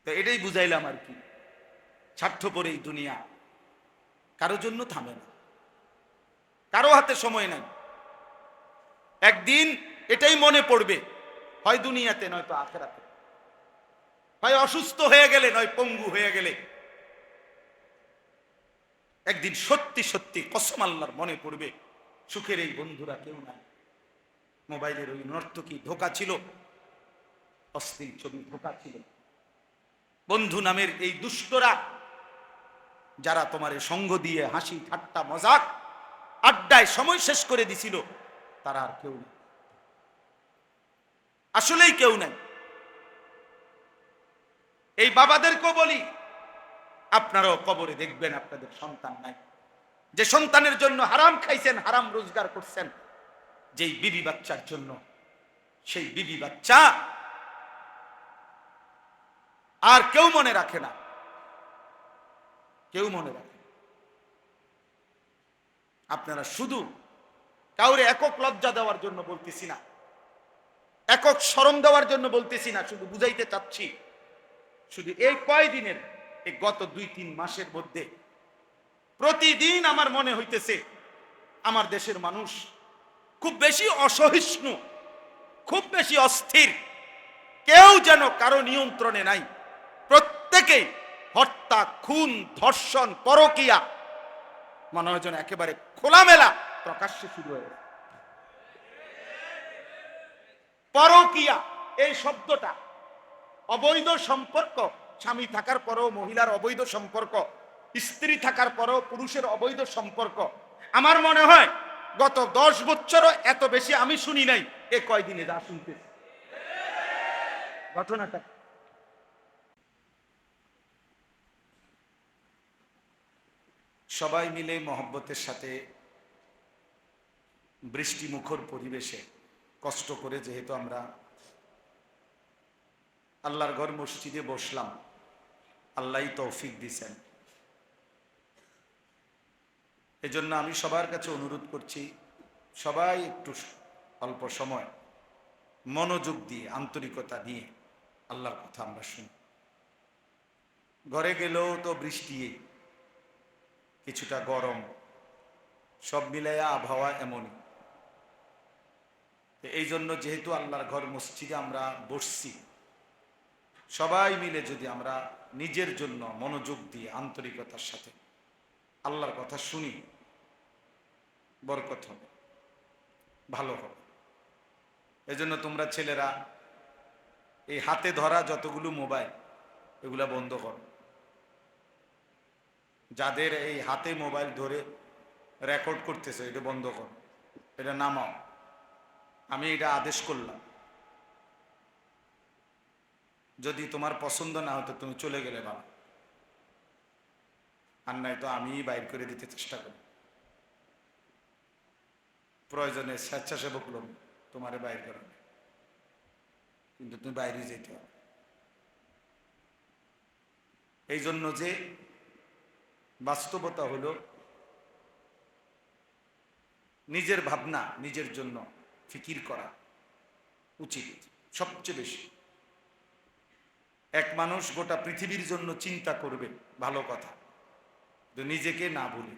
তো এটাই বুঝাইলাম আর কি, স্বার্থপর এই দুনিয়া কারো জন্য থামে না, কারো হাতে সময় নাই। একদিন এটাই মনে পড়বে, হয় দুনিয়াতে নয়তো আখেরাতে, হয় অসুস্থ হয়ে গেলে নয় পঙ্গু হয়ে গেলে। একদিন সত্যি সত্যি কসম আল্লাহর মনে পড়বে, সুখের এই বন্ধুরা কেউ নাই। মোবাইলের ওই নর্তকী ধোঁকা ছিল, অশ্লীল ছবি ধোঁকা ছিল, বন্ধু নামের এই দুষ্টরা যারা তোমার সঙ্গ দিয়ে হাসি ঠাট্টা মজাক আড্ডায় সময় শেষ করে দিছিল, তারা আর কেউ নেই, আসলেই কেউ নাই। এই বাবাদেরকেও বলি, আপনারাও কবরে দেখবেন আপনাদের সন্তান নাই। যে সন্তানের জন্য হারাম খাইছেন, হারাম রোজগার করছেন, যেই বিবি বাচ্চার জন্য, সেই বিবি বাচ্চা আর কেউ মনে রাখে না, কেউ মনে রাখে না। আপনারা শুধু কাউরে একক লজ্জা দেওয়ার জন্য বলতেছি না, একক শরম দেওয়ার জন্য বলতেছি না, শুধু বুঝাইতে চাচ্ছি, শুধু এই কয়দিনের, এই গত 2-3 মাসের মধ্যে প্রতিদিন আমার মনে হইতেছে আমার দেশের মানুষ খুব বেশি অসহিষ্ণু, খুব বেশি অস্থির, কেউ যেন কারো নিয়ন্ত্রণে নাই। প্রত্যেকেই হত্যা, খুন, ধর্ষণ, পরকীয়া মনে হয় যেন একেবারে খোলামেলা প্রকাশ্যে শুরু হয়ে গেছে। পরকীয়া এই শব্দটা, অবৈধ সম্পর্ক, স্বামী থাকার পরেও মহিলার অবৈধ সম্পর্ক, স্ত্রী থাকার পরেও পুরুষের অবৈধ সম্পর্ক, আমার মনে হয় গত 10 বছরও এত বেশি আমি শুনি নাই এ কয়দিনে যা শুনতেছি। ঘটনাটা সবাই মিলে মহব্বতের সাথে বৃষ্টি মুখর পরিবেশে কষ্ট করে যেহেতু আমরা আল্লাহর ঘর মসজিদে বসলাম, আল্লাহই তৌফিক দিছেন, এজন্য আমি সবার কাছে অনুরোধ করছি, সবাই একটু অল্প সময় মনোযোগ দিয়ে আন্তরিকতা দিয়ে আল্লাহর কথা আমরা শুনি। ঘরে গেলেও তো বৃষ্টি, কিছুটা গরম, সব মিলাইয়া আবহাওয়া এমনই। এই জন্য যেহেতু আল্লাহর ঘর মসজিদে আমরা বসছি, সবাই মিলে যদি আমরা নিজের জন্য মনোযোগ দিয়ে আন্তরিকতার সাথে আল্লাহর কথা শুনি, বরকত হবে, ভালো হবে। এজন্য তোমরা ছেলেরা এই হাতে ধরা যতগুলো মোবাইল, এগুলা বন্ধ করো। যাদের এই হাতে মোবাইল ধরে রেকর্ড করতেছে, এটা বন্ধ করো, এটা নামাও। আমি এটা আদেশ করলাম। যদি তোমার পছন্দ না হতো তুমি চলে গেলে বাবা, আর নাই তো আমি বাইর করে দিতে চেষ্টা করি। প্রয়োজনে স্বেচ্ছাসেবক লোক তোমারে বাইর করে, কিন্তু তুমি বাইরে যেতে হবে। এই জন্য যে বাস্তবতা হলো, নিজের ভাবনা, নিজের জন্য ফিকির করা উচিত সবচেয়ে বেশি। এক মানুষ গোটা পৃথিবীর জন্য চিন্তা করবে, ভালো কথা, কিন্তু নিজেকে না ভুলে,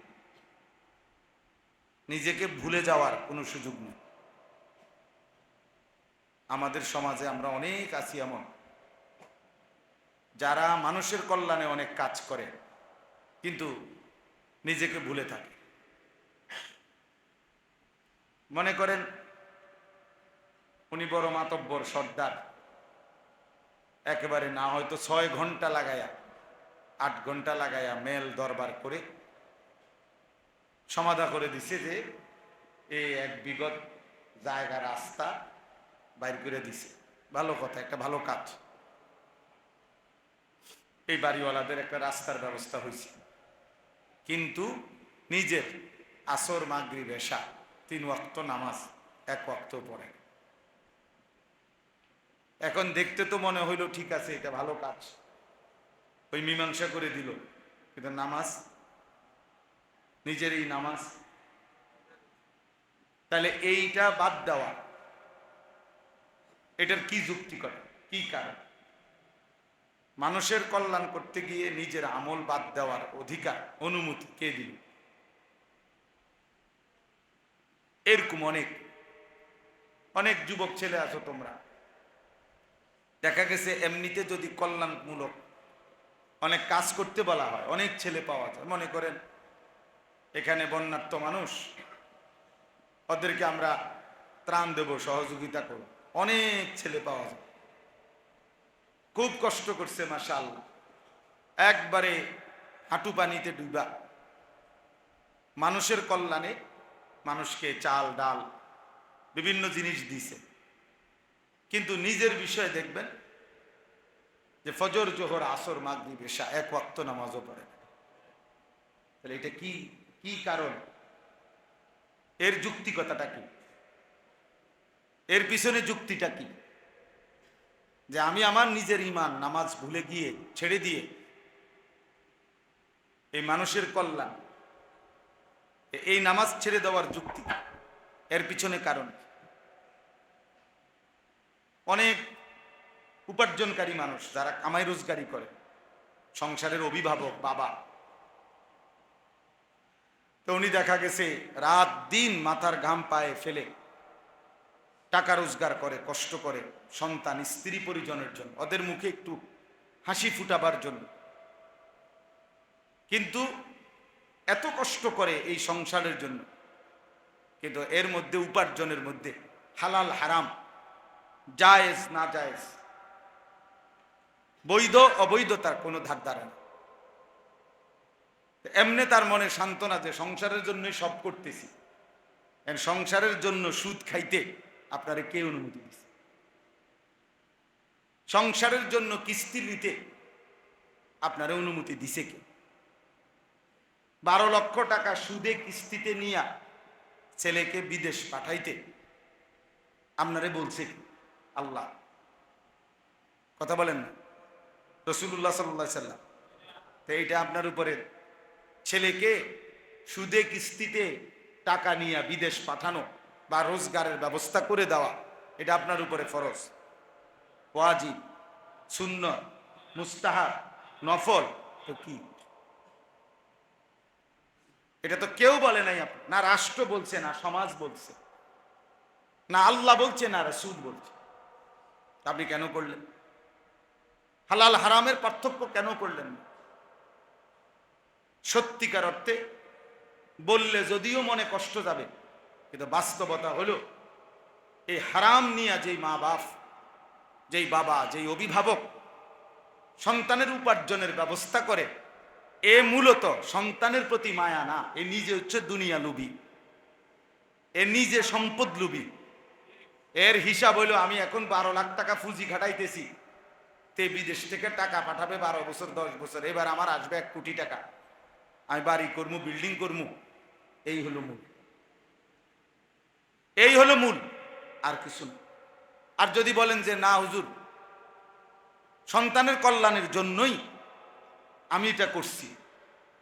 নিজেকে ভুলে যাওয়ার কোনো সুযোগ নেই। আমাদের সমাজে আমরা অনেক আছি এমন, যারা মানুষের কল্যাণে অনেক কাজ করে কিন্তু নিজেকে ভুলে থাকে। মনে করেন উনি বড় মাতব্বর সর্দার, একেবারে না হয়তো 6 ঘন্টা লাগায়া 8 ঘন্টা লাগায়া মেল দরবার করে সমাধা করে দিছে যে এই এক বিগত জায়গা রাস্তা বাইর করে দিছে। ভালো কথা, একটা ভালো কাজ। এই বাড়িওয়ালাদের একটা রাস্তার ব্যবস্থা হয়েছে, কিন্তু নিজের আসর, মাগরিব, এশা 3 ওয়াক্ত নামাজ 1 ওয়াক্ত পড়ে। এখন দেখতে তো মনে হইল ঠিক আছে, এটা ভালো কাজ, ওই মীমাংসা করে দিল, কিন্তু নামাজ, নিজের এই নামাজ, তাহলে এইটা বাদ দেওয়া, এটার কি যুক্তি করে, কি কারণ? মানুষের কল্যাণ করতে গিয়ে নিজের আমল বাদ দেওয়ার অধিকার অনুমতি কে দিল? এরকম অনেক অনেক যুবক ছেলে আছো তোমরা, দেখা গেছে এমনিতে যদি কল্যাণমূলক অনেক কাজ করতে বলা হয়, অনেক ছেলে পাওয়া যায়। মনে করেন এখানে বন্যার্ত মানুষ, ওদেরকে আমরা ত্রাণ দেব, সহযোগিতা করব, অনেক ছেলে পাওয়া যায়। খুব কষ্ট করছে মাশাআল্লাহ, একবারে হাঁটু পানিতে ডুবা মানুষের কল্যাণে মানুষকে চাল ডাল বিভিন্ন জিনিস দিছে। কিন্তু নিজের বিষয়ে দেখবেন যে ফজর জোহর আসর মাগরিব এশা এক ওয়াক্ত নামাজও পড়ে না। তাহলে এটা কি কি কারণ? এর যুক্তিকতাটা কি? এর পিছনে যুক্তিটা কি? যে আমি আমার নিজের ঈমান নামাজ ভুলে গিয়ে ছেড়ে দিয়ে এই মানুষের কল্যাণ, এই নামাজ ছেড়ে দেওয়ার যুক্তি, এর পিছনে কারণ। অনেক উপার্জনকারী মানুষ যারা কামাই রোজগারি করে, সংসারের অভিভাবক বাবা, তো উনি দেখা গেছে রাত দিন মাথার ঘাম পায়ে ফেলে টাকা রোজগার করে, কষ্ট করে সন্তান স্ত্রী পরিজনের জন্য, ওদের মুখে একটু হাসি ফুটাবার জন্য। কিন্তু এত কষ্ট করে এই সংসারের জন্য, কিন্তু এর মধ্যে উপার্জনের মধ্যে হালাল হারাম, জায়েজ না জায়েজ, বৈধ অবৈধতার কোনো ধার ধারে না। এমনি তার মনে সান্ত্বনা যে সংসারের জন্যই সব করতেছি, সংসারের জন্য সুদ খাইতে আপনারে কে অনুমতি দিচ্ছে? সংসারের জন্য কিস্তি নিতে আপনারা অনুমতি দিছে কে? 12 লক্ষ টাকা সুদে কিস্তিতে নিয়া ছেলেকে বিদেশ পাঠাইতে আপনারে বলছে কি? আল্লাহ। কথা বলেন না, রাসূলুল্লাহ সাল্লাল্লাহু আলাইহি সাল্লাম। তো এইটা আপনার উপরে, ছেলেকে সুদে কিস্তিতে টাকা নিয়ে বিদেশ পাঠানো বা রোজগারের ব্যবস্থা করে দেওয়া, এটা আপনার উপরে ফরজ, ওয়াজিব, সুন্নাত, মুস্তাহাব, নফল। তো কি এটা? তো কেউ বলে নাই, না রাষ্ট্র বলছে, না সমাজ বলছে, না আল্লাহ বলছে, না রাসূল বলছে। আপনি কেন করলেন? হালাল হারামের পার্থক্য কেন করলেন? সত্যিকার অর্থে বললে যদিও মনে কষ্ট যাবে, কিন্তু বাস্তবতা হলো এই হারাম নিয়ে যেই মা বাপ, যেই বাবা, যেই অভিভাবক সন্তানের উপার্জনের ব্যবস্থা করে, এ মূলত সন্তানের প্রতি মায়া না, এ নিজে হচ্ছে দুনিয়া লুবি, এ নিজে সম্পদ লুবি। এর হিসাব হইলো আমি এখন 12 লাখ টাকা পুঁজি খাটাইতেছি, তে বিদেশ থেকে টাকা পাঠাবে 12 বছর 10 বছর, এবার আমার আসবে 1 কোটি টাকা, আমি বাড়ি করবো, বিল্ডিং করবো। এই হলো মূল, এই হলো মূল, আর কিছু না। আর যদি বলেন যে না হুজুর, সন্তানের কল্যাণের জন্যই আমি এটা করছি,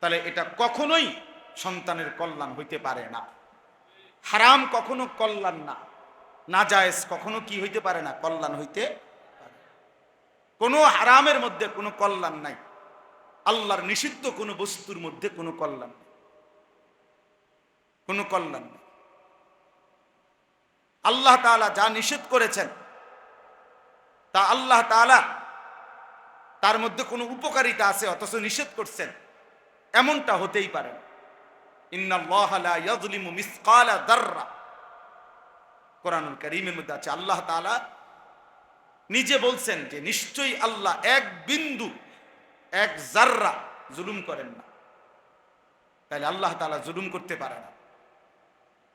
তাহলে এটা কখনোই সন্তানের কল্যাণ হইতে পারে না। হারাম কখনো কল্যাণ না, নাজায়েজ কখনো কি হইতে পারে না? কল্যাণ হইতে পারে। কোনো হারামের মধ্যে কোনো কল্যাণ নাই, আল্লাহর নিষিদ্ধ কোনো বস্তুর মধ্যে কোনো কল্যাণ নেই, কোনো কল্যাণ নেই। আল্লাহ তাআলা যা নিষেধ করেছেন তা আল্লাহ তাআলা তার মধ্যে কোনো উপকারিতা আছে অথচ নিষেধ করছেন, এমনটা হতেই পারে না। ইন্নাল্লাহা লা ইয়াযলিমু মিসকালা যাররা, কোরআনুল কারীমের মধ্যে আছে। আল্লাহ তাআলা নিজে বলছেন যে নিশ্চয়ই আল্লাহ এক বিন্দু, এক জাররা জুলুম করেন না। তাহলে আল্লাহ তাআলা জুলুম করতে পারে না,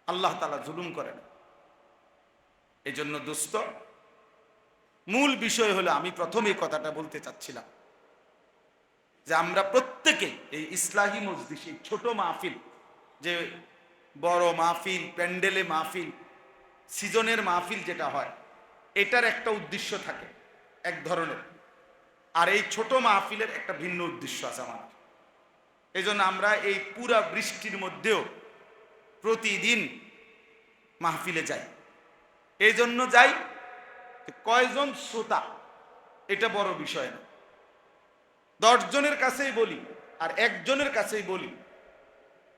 আল্লাহ তাআলা জুলুম করে না। এই জন্য দোস্ত, মূল বিষয় হলো, আমি প্রথমে কথাটা বলতে চাচ্ছিলাম যে আমরা প্রত্যেকে এই ইসলাহি মজলিস, এই ছোট মাহফিল, যে বড় মাহফিল, প্যান্ডেলে মাহফিল, সিজনের মাহফিল যেটা হয়, এটার একটা উদ্দেশ্য থাকে এক ধরনের, আর এই ছোট মাহফিলের একটা ভিন্ন উদ্দেশ্য আছে আমাদের। এই জন্য আমরা এই পুরা বৃষ্টির মধ্যেও প্রতিদিন মাহফিলে যাই। এই জন্য যাই, কয়জন শ্রোতা এটা বড় বিষয় না, 10 জনের কাছেই বলি আর একজনের কাছেই বলি,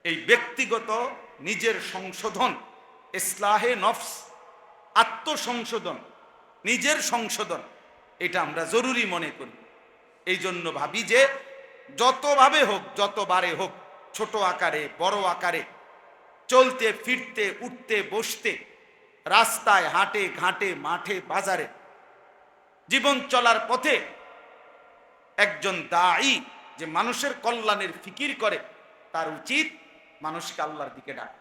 এই ব্যক্তিগত নিজের সংশোধন, ইসলাহে নফস, আত্মসংশোধন, নিজের সংশোধন, এটা আমরা জরুরি মনে করি। এই জন্য ভাবি যে যতভাবে হোক, যতবারে হোক, ছোট আকারে বড় আকারে, চলতে ফিরতে উঠতে বসতে, রাস্তায় হাটে ঘাটে মাঠে বাজারে, জীবন চলার পথে একজন দায়ী যে মানুষের কল্যাণের ফিকির করে, তার উচিত মানুষকে আল্লাহর দিকে ডাকা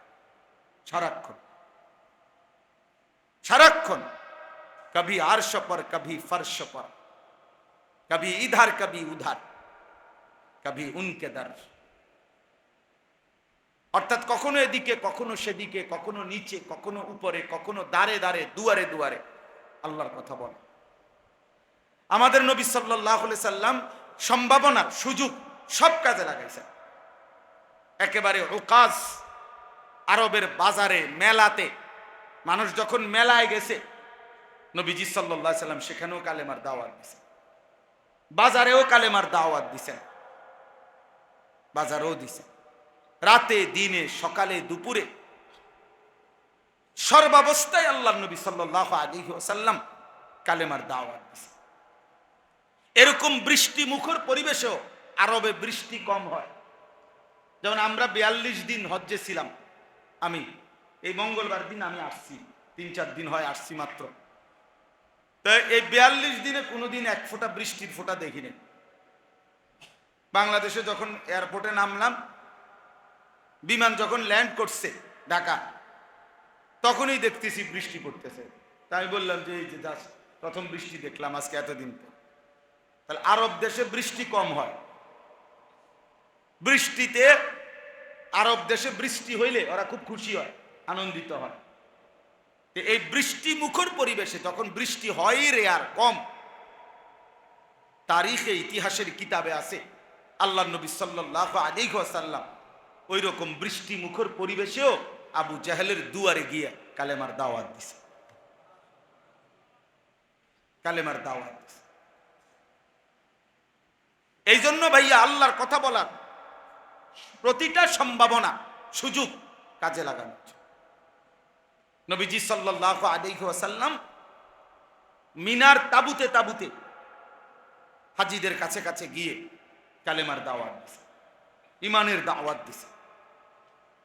সারাক্ষণ সারাক্ষণ। কবি আরশ পর, কবি ফরশ পর, কবি ইধার কবি উধার, কবি উনকে দর। অর্থাৎ কখনো এদিকে কখনো সেদিকে, কখনো নিচে কখনো উপরে, কখনো দাঁড়ে দাঁড়ে, দুয়ারে দুয়ারে আল্লাহর কথা বলে। আমাদের নবী সাল্লাল্লাহু আলাইহি সাল্লাম সম্ভাবনার সুযোগ সব কাজে লাগাইছেন। একেবারে উকাজ, আরবের বাজারে মেলাতে, মানুষ যখন মেলায় গেছে, নবীজি সাল্লাল্লাহু আলাইহি সাল্লাম সেখানেও কালেমার দাওয়াত দিয়েছেন, বাজারেও কালেমার দাওয়াত দিয়েছেন, বাজারেও দিয়েছেন, রাতে দিনে সকালে দুপুরে সর্বাবস্থায় আল্লাহর নবী সাল্লাল্লাহু আলাইহি ওয়াসাল্লাম কালেমার দাওয়াত দিয়েছেন। এরকম বৃষ্টি মুখর পরিবেশেও আরবে বৃষ্টি কম হয়। যেমন আমরা 42 দিন হজ্জে ছিলাম, আমি এই মঙ্গলবার দিন আমি আসছি, 3-4 দিন হয় আসছি মাত্র। তো এই 42 দিনে কোনোদিন এক ফোঁটা বৃষ্টির ফোঁটা দেখিনি। বাংলাদেশে যখন এয়ারপোর্টে নামলাম, বিমান যখন ল্যান্ড করছে ঢাকা, তখনই দেখতেছি বৃষ্টি পড়তেছে। তাই আমি বললাম যে এই যে প্রথম বৃষ্টি দেখলাম আজকে এতদিন পর। তাহলে আরব দেশে বৃষ্টি কম হয়। বৃষ্টিতে আরব দেশে বৃষ্টি হইলে ওরা খুব খুশি হয়, আনন্দিত হয়। এই বৃষ্টি মুখর পরিবেশে যখন বৃষ্টি হয় রেয়ার, কম, তারিখে ইতিহাসের কিতাবে আছে আল্লাহর নবী সাল্লাল্লাহু আলাইহি ওয়াসাল্লাম ওই রকম বৃষ্টি মুখর পরিবেশেও আবু জাহেলের দুয়ারে গিয়ে কালেমার দাওয়াত দিছে, কালেমার দাওয়াত দিছে। এই জন্য ভাইয়া আল্লাহর কথা বলার প্রতিটা সম্ভাবনা, সুযোগ কাজে লাগানো। নবীজি সাল্লাল্লাহু আলাইহি ওয়াসাল্লাম মিনার তাবুতে তাবুতে হাজীদের কাছে কাছে গিয়ে কালেমার দাওয়াত দিছে, ইমানের দাওয়াত দিছে।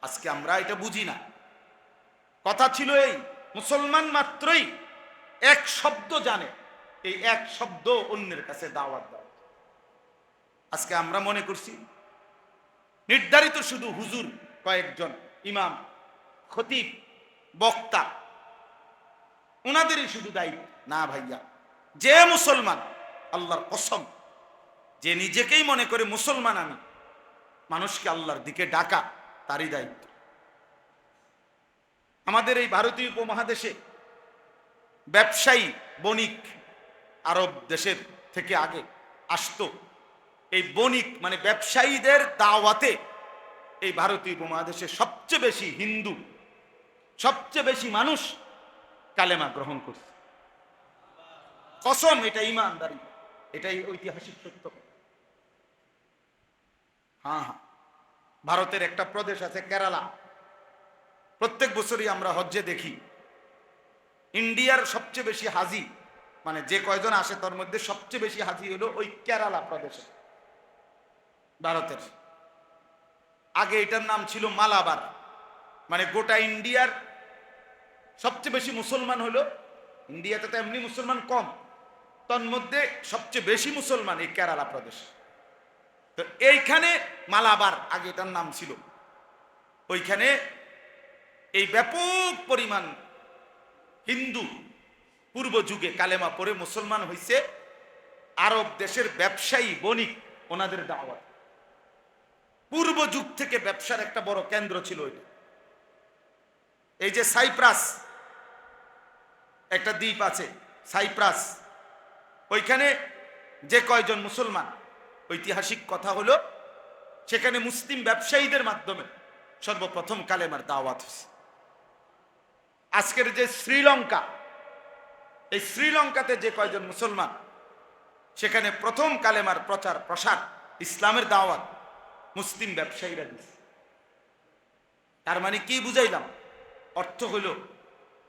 আজকে আমরা এটা বুঝি না। কথা ছিল এই, মুসলমান মাত্রই এক শব্দ জানে, এই এক শব্দ অন্যের কাছে দাওয়াত দাও। আজকে আমরা মনে করছি নির্ধারিত শুধু হুজুর কয়েকজন, ইমাম, খতিব, বক্তা, ওনাদেরই শুধু দায়িত্ব। না ভাইয়া, যে মুসলমান, আল্লাহর কসম, যে নিজেকেই মনে করে মুসলমান আমি, মানুষকে আল্লাহর দিকে ডাকা তারই দায়িত্ব। আমাদের এই ভারতীয় উপমহাদেশে ব্যবসায়ী বণিক আরব দেশের থেকে আগে আসতো। এই বণিক মানে ব্যবসায়ীদের দাওয়াতে এই ভারতীয় উপমহাদেশে সবচেয়ে বেশি হিন্দু, সবচেয়ে বেশি মানুষ কালেমা গ্রহণ করছে। কসম, এটা ইমানদারি, এটাই ঐতিহাসিক সত্য। হ্যাঁ, ভারতের একটা প্রদেশ আছে কেরালা, প্রত্যেক বছরই আমরা হজ্জে দেখি ইন্ডিয়ার সবচেয়ে বেশি হাজি, মানে যে কয়জন আসে তার মধ্যে সবচেয়ে বেশি হাজি হলো ওই কেরালা প্রদেশে, ভারতের। আগে এটার নাম ছিল মালাবার, মানে গোটা ইন্ডিয়ার সবচেয়ে বেশি মুসলমান হলো, ইন্ডিয়াতে তো এমনি মুসলমান কম, তন্মধ্যে সবচেয়ে বেশি মুসলমান এই কেরালা প্রদেশে। তো এইখানে মালাবার আগে এটার নাম ছিল, ওইখানে এই ব্যাপক পরিমাণ হিন্দু পূর্ব যুগে কালেমা পড়ে মুসলমান হইছে। আরব দেশের ব্যবসায়ী বণিক, ওনাদের দাওয়াত, পূর্ব যুগ থেকে ব্যবসার একটা বড় কেন্দ্র ছিল এটা। এই যে সাইপ্রাস একটা দ্বীপ আছে, সাইপ্রাস, ওইখানে যে কয়জন মুসলমান, ঐতিহাসিক কথা হলো সেখানে মুসলিম ব্যবসায়ীদের মাধ্যমে সর্বপ্রথম কালেমার দাওয়াত হয়েছে। আজকের যে শ্রীলঙ্কা, এই শ্রীলঙ্কাতে যে কয়জন মুসলমান, সেখানে প্রথম কালেমার প্রচার প্রসার, ইসলামের দাওয়াত মুসলিম ব্যবসায়ীরা দিচ্ছে। তার মানে কি বুঝাইলাম? অর্থ হইল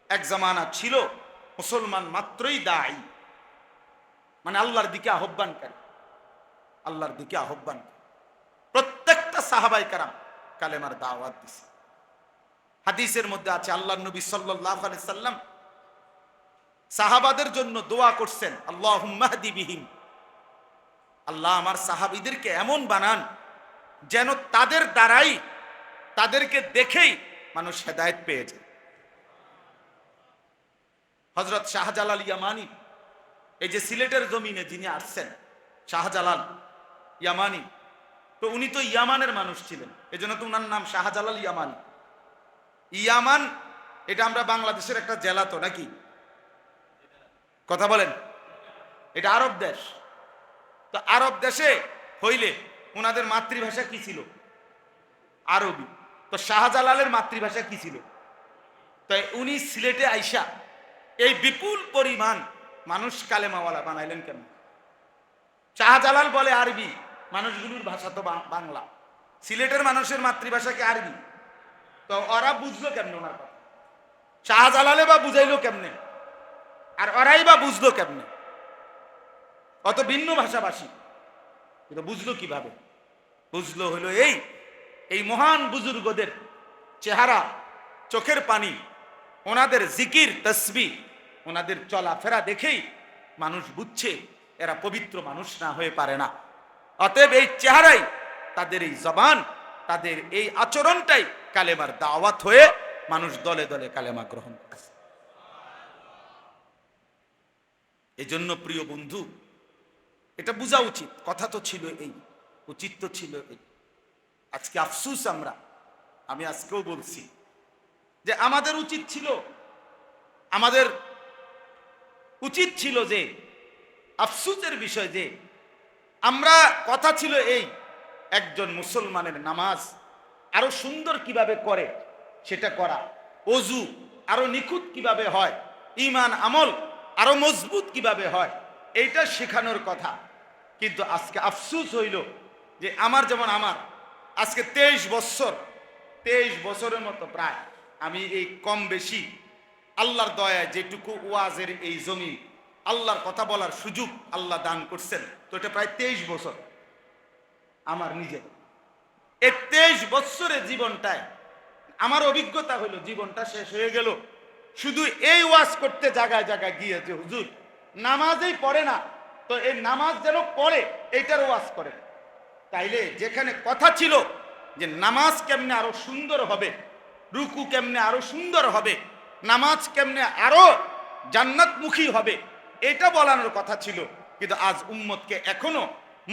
এক জামানা ছিল মুসলমান মাত্রই দায়ী, মানে আল্লাহর দিকে আহ্বানকারী, আল্লাহর দিকে আহ্বান। প্রত্যেকটা সাহাবায়ে কেরাম কালেমার দাওয়াত দিছে। হাদিসের মধ্যে আছে আল্লাহর নবী সাল্লাল্লাহু আলাইহি সাল্লাম সাহাবাদের জন্য দোয়া করছেন, আল্লাহুম্মা হদি বিহিম, আল্লাহ আমার সাহাবীদেরকে এমন বানান যেন তাদের দ্বারাই, তাদেরকে দেখেই মানুষ হেদায়েত পেয়ে যায়। হযরত শাহজালাল ইয়ামানি, এই যে সিলেটের জমিনে যিনি আসছেন শাহজালাল ইয়ামানি, তো উনি তো ইয়ামানের মানুষ ছিলেন, এজন্য তো উনার নাম শাহজালাল ইয়ামানি। ইয়ামান এটা আমরা বাংলাদেশের একটা জেলা তো নাকি? কথা বলেন, এটা আরব দেশ। তো আরব দেশে হইলে ওনাদের মাতৃভাষা কি ছিল? আরবি। তো শাহজালালের মাতৃভাষা কি ছিল? তাই উনি সিলেটে আইসা এই বিপুল পরিমাণ মানুষ কালেমাওয়ালা বানাইলেন কেন? শাহজালাল বলে আরবি, মানুষগুলোর ভাষা তো বাংলা, সিলেটের মানুষের মাতৃভাষা কি আরবি? তো ওরা বুঝলো কেমনে ওনার কথা? শাহজালালে বা বুঝাইলো কেমনে, আর ওরাই বা বুঝলো কেমনে? অত ভিন্ন ভাষাভাষী, কিন্তু বুঝলো কিভাবে? বুঝলো হলো এই মহান বুজুর্গদের চেহারা, চোখের পানি, ওনাদের জিকির তসবিহ, ওনাদের চলাফেরা দেখেই মানুষ বুঝছে এরা পবিত্র মানুষ না হয়ে পারে না। অতএব এই চেহারাই, তাদের এই জবান, তাদের এই আচরণটাই কালেমার দাওয়াত হয়ে মানুষ দলে দলে কালেমা গ্রহণ করেছে। এই জন্য প্রিয় বন্ধু, এটা বোঝা উচিত। কথা তো ছিল এই, উচিত তো ছিল এই। আজকে আফসুস, আমি আজকেও বলছি যে আমাদের উচিত ছিল যে আফসুসের বিষয় যে আমরা, কথা ছিল এই, একজন মুসলমানের নামাজ আরো সুন্দর কিভাবে করে সেটা করা, ওযু আরো নিখুঁত কিভাবে হয়, ঈমান আমল আরো মজবুত কিভাবে হয়, এইটা শেখানোর কথা। কিন্তু আজকে আফসুস হইল যে যেমন আমার আজকে 23 বছরের মতো প্রায় আমি এই কম বেশি আল্লাহর দয়ায় যেটুকু ওয়াজের এই জমি, আল্লাহর কথা বলার সুযোগ আল্লাহ দান করছেন, তো এটা প্রায় 23 বছর আমার নিজের। এই 23 বছরের জীবনটায় আমার অভিজ্ঞতা হলো জীবনটা শেষ হয়ে গেল শুধু এই ওয়াজ করতে জায়গায় জায়গায় গিয়ে, যে হুজুর নামাজই পড়ে না, তো এই নামাজ যেন পড়ে এইটার ওয়াজ করে। তাইলে যেখানে কথা ছিল যে নামাজ কেমনে আরো সুন্দর হবে, রুকু কেমনে আরো সুন্দর হবে, নামাজ কেমনে আরো জান্নাতমুখী হবে, এটা বলানোর কথা ছিল। কিন্তু আজ উম্মতকে এখনো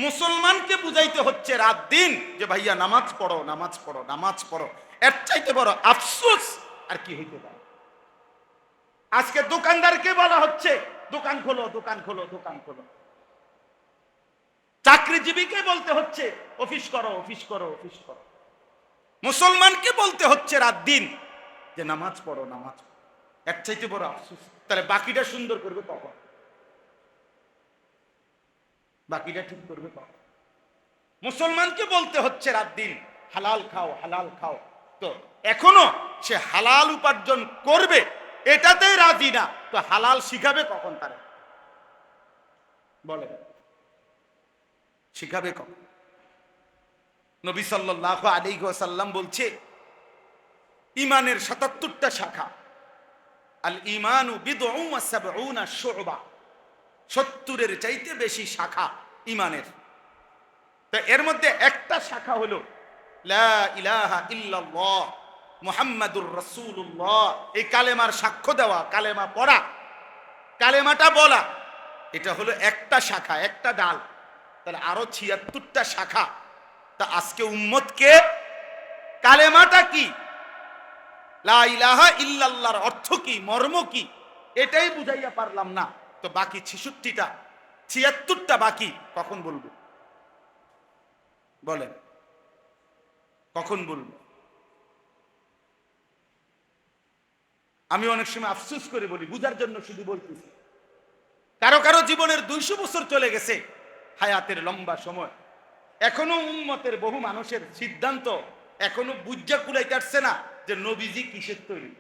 মুসলমানকে বুঝাইতে হচ্ছে রাত দিন যে ভাইয়া নামাজ পড়ো, নামাজ পড়ো, নামাজ পড়ো। এর চাইতে বড় আফসোস আর কি হইতে পারে? আজকে দোকানদারকে বলা হচ্ছে দোকান খোলো, দোকান খোলো, দোকান খোলো। চাকরিজীবীকে বলতে হচ্ছে অফিস করো, অফিস করো, অফিস করো। মুসলমানকে বলতে হচ্ছে রাত দিন যে নামাজ পড়ো, নামাজ পড়ো। এর চাইতে বড় আফসোস। তাহলে বাকিটা সুন্দর করবে কখন? বাকিটা ঠিক করবে কখন? মুসলমানকে বলতে হচ্ছে রাত দিন হালাল খাও, হালাল খাও, তো এখনো সে হালাল উপার্জন করবে এটাতেই রাজি না, তো হালাল শিখাবে কখন? তারা বলে শিখাবে কখন? নবী সাল্লাল্লাহু আলাইহি ওয়াসাল্লাম বলছে ঈমানের ৭৭টা শাখা। আল ঈমানু বিদউন ওয়া সাবউনা শু'বা, ৭০-এর চাইতে বেশি শাখা ঈমানের। তো এর মধ্যে একটা শাখা হলো লা ইলাহা ইল্লাল্লাহ মুহাম্মাদুর রাসূলুল্লাহ। এই কালেমার সাক্ষ্য দেওয়া, কালেমা পড়া, কালেমাটা বলা, এটা হলো একটা শাখা, একটা ডাল। তাহলে আরো ৭৬টা শাখা। তা আজকে উম্মতকে কালেমাটা কি, লা ইলাহা ইল্লাল্লাহর অর্থ কি, মর্ম কি, এটাই বুঝাইয়া পারলাম না, তো বাকি ৭৬টা বাকি কখন বলবো? বলেন কখন বলবো? আমি অনেক সময় আফসোস করে বলি, বুঝার জন্য শুধু বলতেছি, কারো কারো জীবনের 200 বছর চলে গেছে, হায়াতের লম্বা সময়। এখনো উম্মতের বহু মানুষের সিদ্ধান্ত এখনো বুঝা কুলাইতে আসছে না যে নবীজি কিসের তৈরি,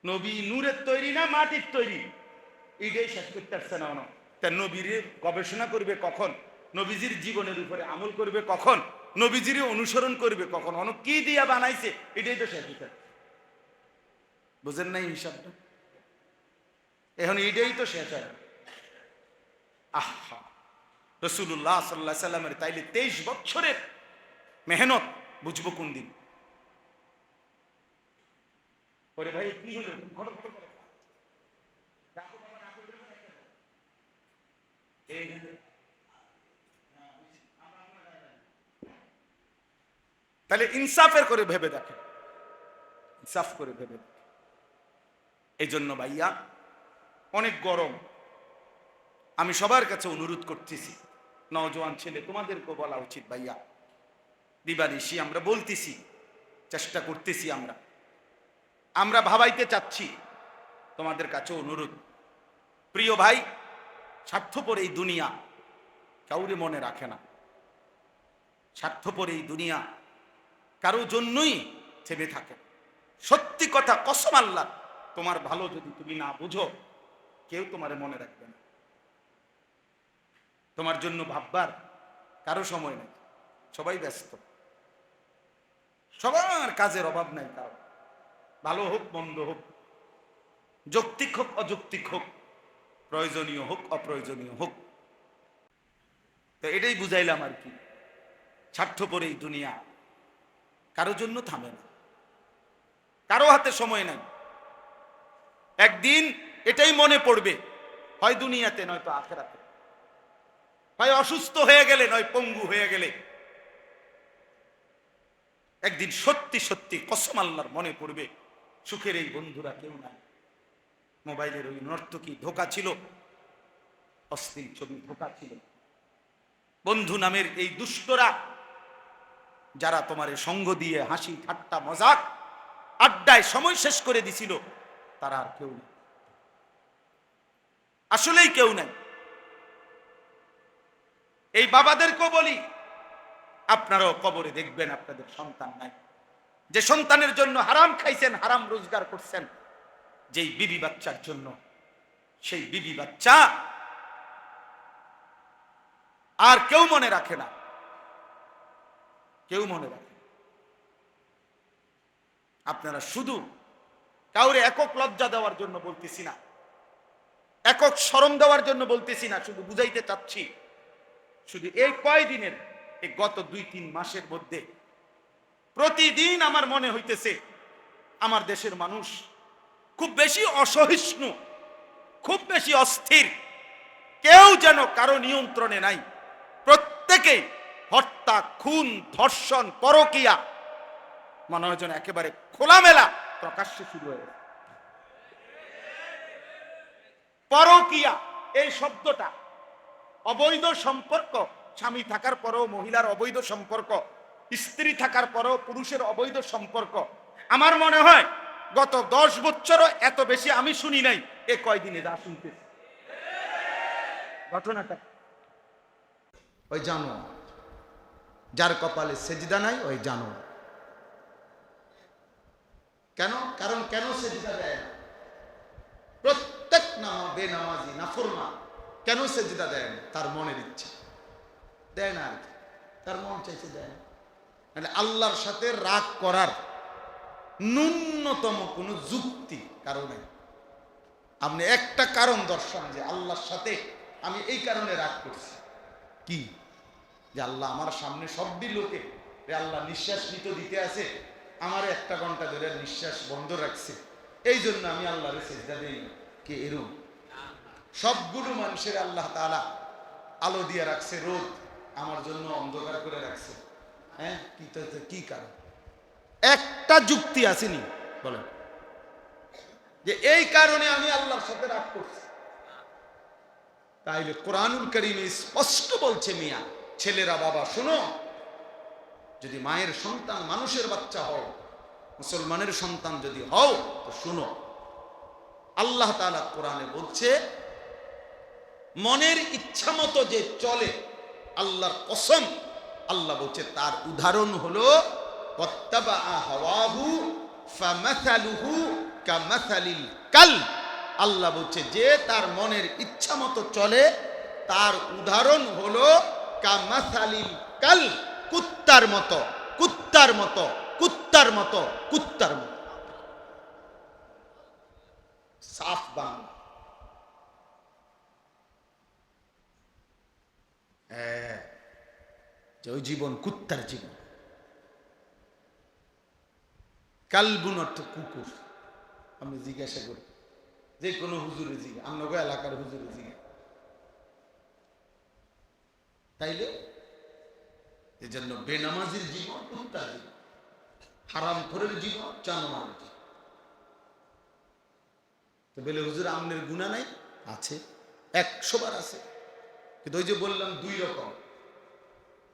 নবী নূরের তৈরি না মাটির তৈরি, এইটাই শেষ করতে আসছে না। তা নবীর গবেষণা করবে কখন, নবীজির জীবনের উপরে আমল করবে কখন, নবীজির অনুসরণ করবে কখন, কি দিয়া বানাইছে এটাই তো শেষ হতে। বুঝেন নাই হিসাবটা? এখন এটাই তো শেষ হয়। আহা, রাসূলুল্লাহ সাল্লাল্লাহু আলাইহি সাল্লামের তাইলে 23 বছরের মেহনত বুঝবো কোন দিন? ওরে ভাই কি হলো? তাহলে ইনসাফের করে ভেবে দেখেন, ইনসাফ করে ভেবে দেখেন। এই জন্য ভাইয়া অনেক গরম, আমি সবার কাছে অনুরোধ করতেছি, নওজোয়ান ছেলে তোমাদেরকেও বলা উচিত ভাইয়া, দিবানিশি আমরা বলতেছি, চেষ্টা করতেছি, আমরা ভাবাইতে চাচ্ছি, তোমাদের কাছে অনুরোধ। প্রিয় ভাই, স্বার্থপর এই দুনিয়া কাউরে মনে রাখে না, স্বার্থপর এই দুনিয়া কারো জন্যই থেমে থাকে। সত্যি কথা, কসম আল্লাহ, তোমার ভালো যদি তুমি না বুঝো, কেউ তোমারে মনে রাখবে না। তোমার জন্য ভাববার কারো সময় নেই, সবাই ব্যস্ত, সবার কাজের অভাব নাই কারো, ভালো হোক মন্দ হোক, যৌক্তিক হোক অযৌক্তিক হোক, প্রয়োজনীয় হোক অপ্রয়োজনীয় হোক। তো এটাই বুঝাইলাম আর কি, স্বার্থপর এই দুনিয়া কারো জন্য থামে না, কারো হাতে সময় নাই। একদিন এটাই মনে পড়বে, হয় দুনিয়াতে নয়তো আখিরাতে, হয় অসুস্থ হয়ে গেলে নয় পঙ্গু হয়ে গেলে। একদিন সত্যি সত্যি কসম আল্লাহর মনে পড়বে, সুখের এই বন্ধুরা কেউ নাই। মোবাইলের ওই নর্তকী ধোঁকা ছিল, অশ্লীল ছবি ধোঁকা ছিল, বন্ধু নামের এই দুষ্টরা যারা তোমার সঙ্গ দিয়ে হাসি ঠাট্টা মজাক আড্ডায় সময় শেষ করে দিছিল, তারা আর কেউ নেই, আসলেই কেউ নেই। এই বাবাদেরকেও বলি, আপনারাও কবরে দেখবেন আপনাদের সন্তান নাই, যে সন্তানের জন্য হারাম খাইছেন, হারাম রোজগার করছেন, যেই বিবি বাচ্চার জন্য, সেই বিবি বাচ্চা আর কেউ মনে রাখে না, কেউ মনে রাখে। আপনারা শুধু কাউরে একক লজ্জা দেওয়ার জন্য বলতেছি না, একক শরম দেওয়ার জন্য বলতেছি না, শুধু বুঝাইতে চাচ্ছি, শুধু এই কয়দিনের, এই গত 2-3 মাসের মধ্যে প্রতিদিন আমার মনে হইতেছে আমার দেশের মানুষ খুব বেশি অসহিষ্ণু, খুব বেশি অস্থির, কেউ যেন কারো নিয়ন্ত্রণে নাই, প্রত্যেকে হত্যা, খুন, ধর্ষণ, পরকীয়া মনে হয় যেন একেবারে খোলামেলা প্রকাশ্যে শুরু হয়ে গেছে। পরকীয়া এই শব্দটা, অবৈধ সম্পর্ক, স্বামী থাকার পরেও মহিলার অবৈধ সম্পর্ক, স্ত্রী থাকার পরেও পুরুষের অবৈধ সম্পর্ক, আমার মনে হয় গত 10 বছরও এত বেশি আমি শুনি নাই, এ কয়দিনে যা শুনতেছি। ঘটনাটা ওই জানো, যার কপালে সেজদা নাই ওই জানো। কেন? কারণ কেন সেজদা দেয় না? প্রত্যেক বেনামাজি নাফরমান কেন সেজদা দেয় না? তার মনের ইচ্ছা দেয় না, আর কি তার মন চাইছে দেয় না। মানে আল্লাহর সাথে রাগ করার ন্যূনতম কোনো যুক্তি কারো নেই। আপনি একটা কারণ দর্শান যে আল্লাহর সাথে আমি এই কারণে রাগ করছি, কি? যে আল্লাহ আমার সামনে সবটি লোকে আল্লাহ নিঃশ্বাস দিতে আছে, আমার 1 ঘন্টা ধরে নিঃশ্বাস বন্ধ রাখছে, এই জন্য আমি আল্লাহরে সেজদা দেই। কে এরকম? সবগুলো মানুষের আল্লাহ তাআলা আলো দিয়ে রাখছে, রোদ আমার জন্য অন্ধকার করে রাখছে। হ্যাঁ, কি কারণ? একটা যুক্তি আসেনি বলেন যে এই কারণে আমি আল্লাহর সাথে রাগ করছি। তাইলে কোরআনুল কারীমে স্পষ্ট বলছে, মিয়া ছেলেরা, বাবা শোনো, যদি মায়ের সন্তান মানুষের বাচ্চা হও, মুসলমানের সন্তান যদি হও, তো শোনো, আল্লাহ তাআলা কোরআনে বলছে মনের ইচ্ছা মতো যে চলে, আল্লাহর কসম, আল্লাহ বলছে তার উদাহরণ হলো ওয়াত্তাবা হাওয়াহু ফামাসালুহু কামাসালিল কাল। আল্লাহ বলছে যে তার মনের ইচ্ছা মতো চলে তার উদাহরণ হলো কামাসালিল কাল, কুত্তার মতো, কুত্তার মতো, কুত্তার মতো, কুত্তার মতো। সাফ বাংলা। যে ওই জীবন কুত্তার জীবন। কালবুন অর্থ কুকুর। আমি জিজ্ঞাসা করি যে কোনো হুজুরে জিজ্ঞা, আমনগো এলাকার হুজুরে জিজ্ঞা, তাইলে এই জন্য বেনামাজির জীবন কুত্তার জীবন, হারামখোরের জীবন জানোয়ারের জীবন। তো বলে হুজুর আমনের গুনাহ নাই? আছে, 100 বার আছে। কিন্তু ওই যে বললাম দুই রকম,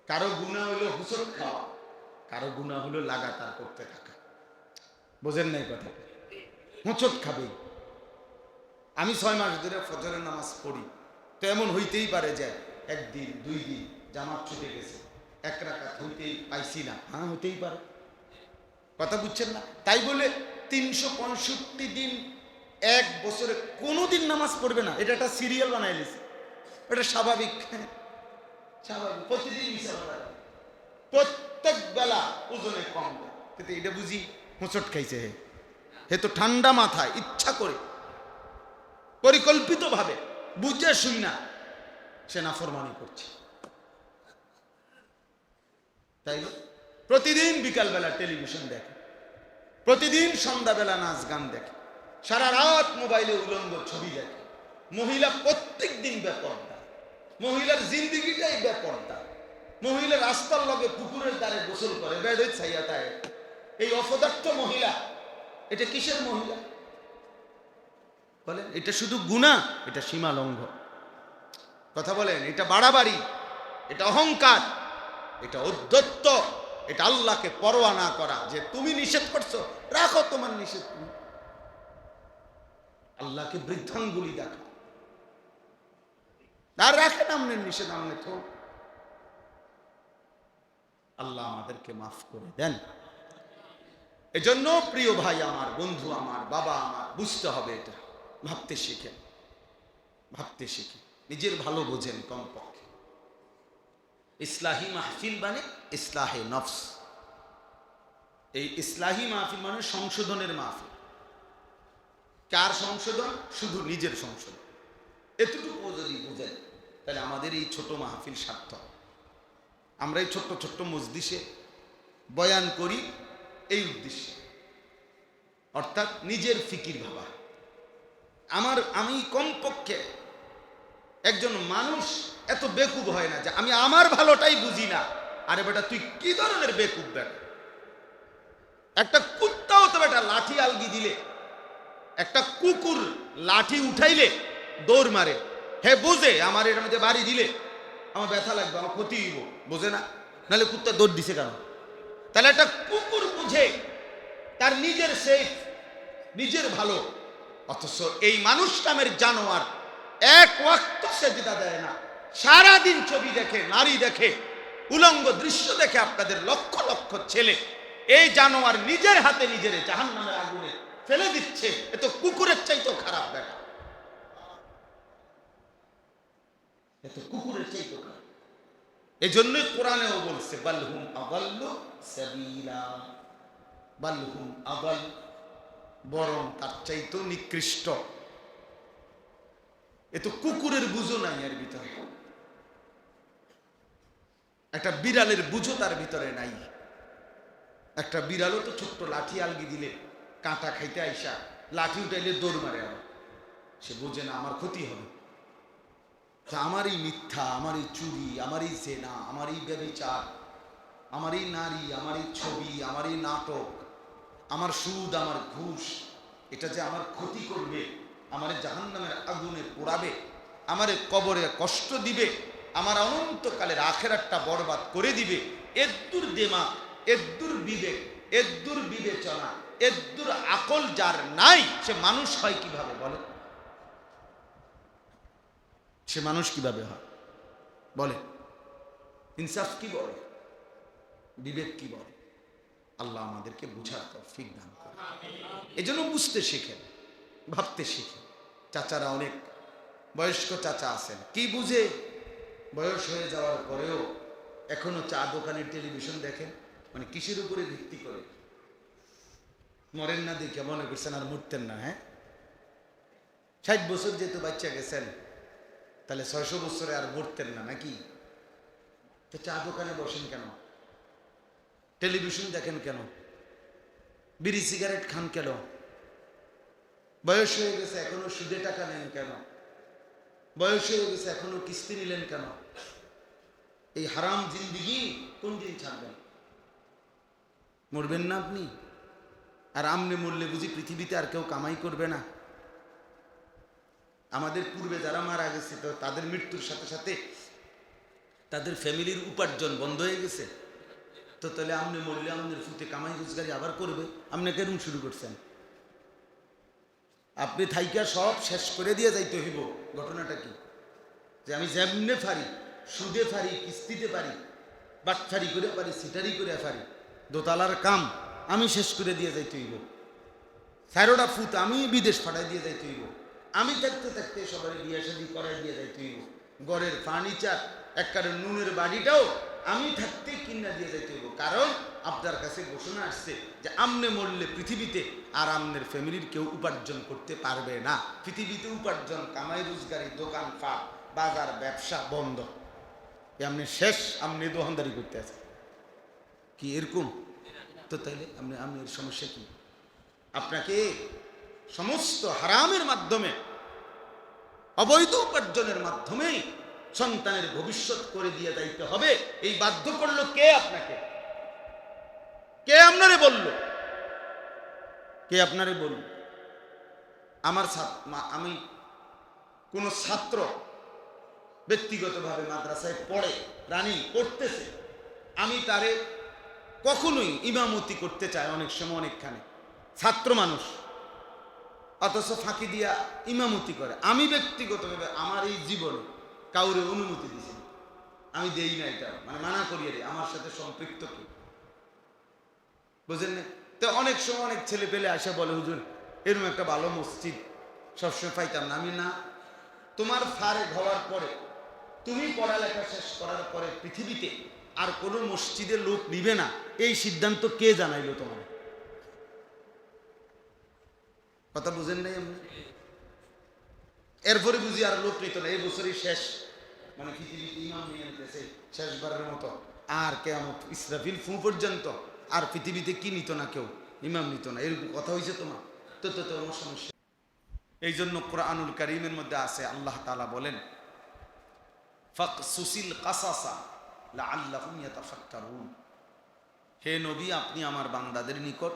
কারো গুনাহ হলো হুসুর খাওয়া, কারো গুনাহ হলো লাগাতার করতে থাকা। বোঝেন নাই কথা? হোঁচট খাবে। আমি 6 মাস ধরে ফজরের নামাজ পড়ি, তো এমন হইতেই পারে যে একদিন 2 দিন জামাত ছুটে গেছে, 1 রাকাত হইতেই পাইছি না। হ্যাঁ, হইতেই পারে। কথা বুঝছেন না? তাই বলে 365 দিন 1 বছরে কোনোদিন নামাজ পড়বে না, এটা একটা সিরিয়াল বানাই লিছে। এটা স্বাভাবিক, স্বাভাবিক। প্রতিদিন প্রত্যেক বেলা ওজনে কম, কিন্তু এটা বুঝি হোঁচট খাইছে। হে তো ঠান্ডা মাথায় ইচ্ছা করে পরিকল্পিত ভাবে বুঝে শুই না সে নাফরমানি করছে। তাই প্রতিদিন বিকালবেলা টেলিভিশন দেখে, প্রতিদিন সন্ধ্যাবেলা নাচ গান দেখে, সারা রাত মোবাইলে উলঙ্গ ছবি দেখে। মহিলা প্রত্যেক দিন বেপরদা, মহিলার জিন্দিগিটাই বেপরদা। মহিলা রাস্তার লগে পুকুরের দ্বারে গোসল করে, বেড়ে ছাইয়া তাই। এই অপদার্থ মহিলা, এটা কিসের মহিলা বলেন? এটা শুধু গুনাহ, এটা সীমা লঙ্ঘন। কথা বলেন? এটা বাড়াবাড়ি, এটা অহংকার, এটা ঔদ্ধত্য, এটা আল্লাহকে পরোয়া না করা। যে তুমি নিষেধ করছো, রাখো তোমার নিষেধ। তুমি আল্লাহকে বৃদ্ধাঙ্গুলি দেখা, আর রাখেন আমনের নিষেধ আমনে তো। আল্লাহ আমাদেরকে মাফ করে দেন। এজন্য প্রিয় ভাই আমার, বন্ধু আমার, বাবা আমার, বুঝতে হবে এটা। ভাবতে শিখেন, ভাবতে শিখেন, নিজের ভালো বোঝেন কমপক্ষে। ইসলাহি মাহফিল মানে ইসলাহে নফস। এই ইসলাহি মাহফিল মানে সংশোধনের মাহফিল। কার সংশোধন? শুধু নিজের সংশোধন। এতটুকু যদি বুঝেন তাহলে আমাদের এই ছোট মাহফিল সার্থক। আমরা এই ছোট্ট ছোট্ট মজলিসে বয়ান করি এই উদ্দেশ্যে, অর্থাৎ নিজের ফিকির ভাবা। আমি কমপক্ষে একজন মানুষ এত বেকুব হয় না যে আমি আমার ভালোটাই বুঝি না। আরে বেটা তুই কি ধরনের বেকুব? বেটা একটা কুত্তাও তো বেটা লাঠি আলগি দিলে, একটা কুকুর লাঠি উঠাইলে দৌড় মারে। হে বোঝে আমার এর মধ্যে বাড়ি দিলে আমার ব্যথা লাগবে, আমার ক্ষতি হইব, বোঝে না? নাহলে কুত্তা দৌড় দিছে কেন? তাহলে একটা কুকুর বুঝে তার নিজের সেফ, নিজের ভালো। অথচ এই মানুষ নামের জানোয়ার 1 ওয়াক্ত সেজদা দেয় না, সারাদিন ছবি দেখে, নারী দেখে, উলঙ্গ দৃশ্য দেখে। আপনাদের লক্ষ লক্ষ ছেলে এই জানোয়ার নিজের হাতে নিজের জাহান্নামের আগুনে ফেলে দিচ্ছে। এ তো কুকুরের চাইতেও খারাপ বেটা, এ তো কুকুরের চাইতেও খারাপ। এই জন্যই কোরআনেও বলছে বালহুম আদাল্লু সাবিলা, বালহুম আদাল, বরং তার চাইতেও নিকৃষ্ট। এ তো কুকুরের বুঝো নাই এর ভিতরে, একটা বিড়ালের বুঝো তার ভিতরে নাই। একটা বিড়ালও তো ছোট্ট লাঠি আলগি দিলে, কাঁটা খাইতে আইসা লাঠি উঠাইলে দৌড় মারে। আবার সে বোঝে না আমার ক্ষতি হবে। আমারই মিথ্যা, আমারই চুরি, আমারই জেনা, আমারই ব্যভিচার, আমারই নারী, আমারই ছবি, আমারই নাটক, আমার সুদ, আমার ঘুষ, এটা যে আমার ক্ষতি করবে, আমারে জাহান্নামের আগুনে পোড়াবে, আমারে কবরে কষ্ট দিবে, আমার অনন্তকালের আখেরাতটা বরবাদ করে দিবে। এদ্দুর দেমা, এদ্দুর বিবেক, এদ্দুর বিবেচনা এদ্দুর আকল যার নাই সে মানুষ হয় কিভাবে বলে? সে মানুষ কিভাবে হয় বলে? ইনসাফ কি বলে? বিবেক কি বলে? আল্লাহ আমাদেরকে বুঝার তৌফিক দান করে। এজন্য বুঝতে শিখেন, ভাবতে শিখেন। চাচারা অনেক বয়স্ক চাচা আছেন, কি বুঝে বয়স হয়ে যাওয়ার পরেও এখনো চা দোকানের টেলিভিশন দেখেন, মানে কিসের উপরে ভিত্তি করে? মরেন না দেখে মনে করছেন আর মরতেন না। হ্যাঁ, 60 বছর যেহেতু বাচ্চা গেছেন, তাহলে 600 বছরে আর মরতেন না নাকি? তো চা দোকানে বসেন কেন? টেলিভিশন দেখেন কেন? বিড়ি সিগারেট খান কেন? বয়স হয়ে গেছে এখনো সুদে টাকা নেন কেন? বয়স হয়ে গেছে এখনো কিস্তি নিলেন কেন? এই হারাম জিন্দিগি কোন দিন ছাড়বেন? মরবেন না আপনি? আর আমনে মরলে বুঝি পৃথিবীতে আর কেউ কামাই করবে না? আমাদের পূর্বে যারা মারা গেছে তো তাদের মৃত্যুর সাথে সাথে তাদের ফ্যামিলির উপার্জন বন্ধ হয়ে গেছে। তো তাহলে আমনে মরলে আমাদের ফুটে কামাই রোজগারি আবার করবে? আপনি কেরম শুরু করছেন? আপনি থাইকা সব শেষ করে দিয়ে যাইতে হইব। ঘটনাটা কি? যে আমি যেমনে পারি, সুদে পারি, কিস্তিতে পারি, বাটফারি করে পারি, সিটারি করে পারি, দোতলার কাম আমি শেষ করে দিয়ে যাইতে হইব। 13টা ফুট আমি বিদেশ পাঠাই দিয়ে যাইতে হইব। আমি থাকতে থাকতে সবাই বিয়ে শাদী করাই দিয়ে যাইতে হইব। ঘরের ফার্নিচার একবারে নুনের বাড়িটাও আমি থাকতে কিনা দিয়ে যাইতে হইব। কারণ আপনার কাছে ঘোষণা আসছে যে আমনে মরলে পৃথিবীতে আর আমনের ফ্যামিলির কেউ উপার্জন করতে পারবে না। পৃথিবীতে উপার্জন, কামাই রোজগারি, দোকান পাট, বাজার, ব্যবসা বন্ধ। আপনি শেষ, আপনি দোকানদারি করতে আছেন কি এরকম? তো তাইলে আপনার সমস্যা কি? আপনাকে সমস্ত হারামের মাধ্যমে, অবৈধ উপার্জনের মাধ্যমে সন্তানের ভবিষ্যৎ করে দিয়ে যাইতে হবে। এই বাধ্য করলো কে আপনাকে? কে আপনারে বলল? কে আপনারে বলল? আমি কোন ছাত্র ব্যক্তিগতভাবে মাদ্রাসায় পড়ে, রানিং পড়তেছে, আমি তারে কখনোই ইমামতি করতে চাই, অনেক সময় অনেকখানে ছাত্র মানুষ, অথচ ফাঁকি দিয়া ইমামতি করে। আমি ব্যক্তিগতভাবে আমার এই জীবনে কাউরে অনুমতি দিছি, আমি দেই না, এটা মানে মানা করিয়ে দিই। আমার সাথে সম্পৃক্ত কি বুঝেন না? তো অনেক সময় অনেক ছেলে পেলে আসে বলে, হুজুর এরকম একটা ভালো মসজিদ সবসময় পাইতাম না। আমি না, তোমার ফারেক হওয়ার পরে, তুমি পড়ালেখা শেষ করার পরে পৃথিবীতে আর কোনো মসজিদে লোক নিবে না, এই সিদ্ধান্ত কে জানাইলো তোমার? কথা বুঝেন নাই আপনি? এরপরে বুঝি আর লোক নিত না, এই বছরই শেষ, মানে পৃথিবীতে ইমাম নিয়ে নিতেছে শেষবারের মতো, আর কেমন ইসরাফিল ফু পর্যন্ত আর পৃথিবীতে কি নিত না, কেউ ইমাম নিত না, এরকম কথা হয়েছে তোমার? তো তো তোমার সমস্যা। এই জন্য কোরআনুল কারীমের মধ্যে আছে, আল্লাহ তাআলা বলেন, ফাকসুসিল কাসাসা লাআল্লাহুম ইয়াতাফাক্কারুন। হে নবী, আপনি আমার বান্দাদের নিকট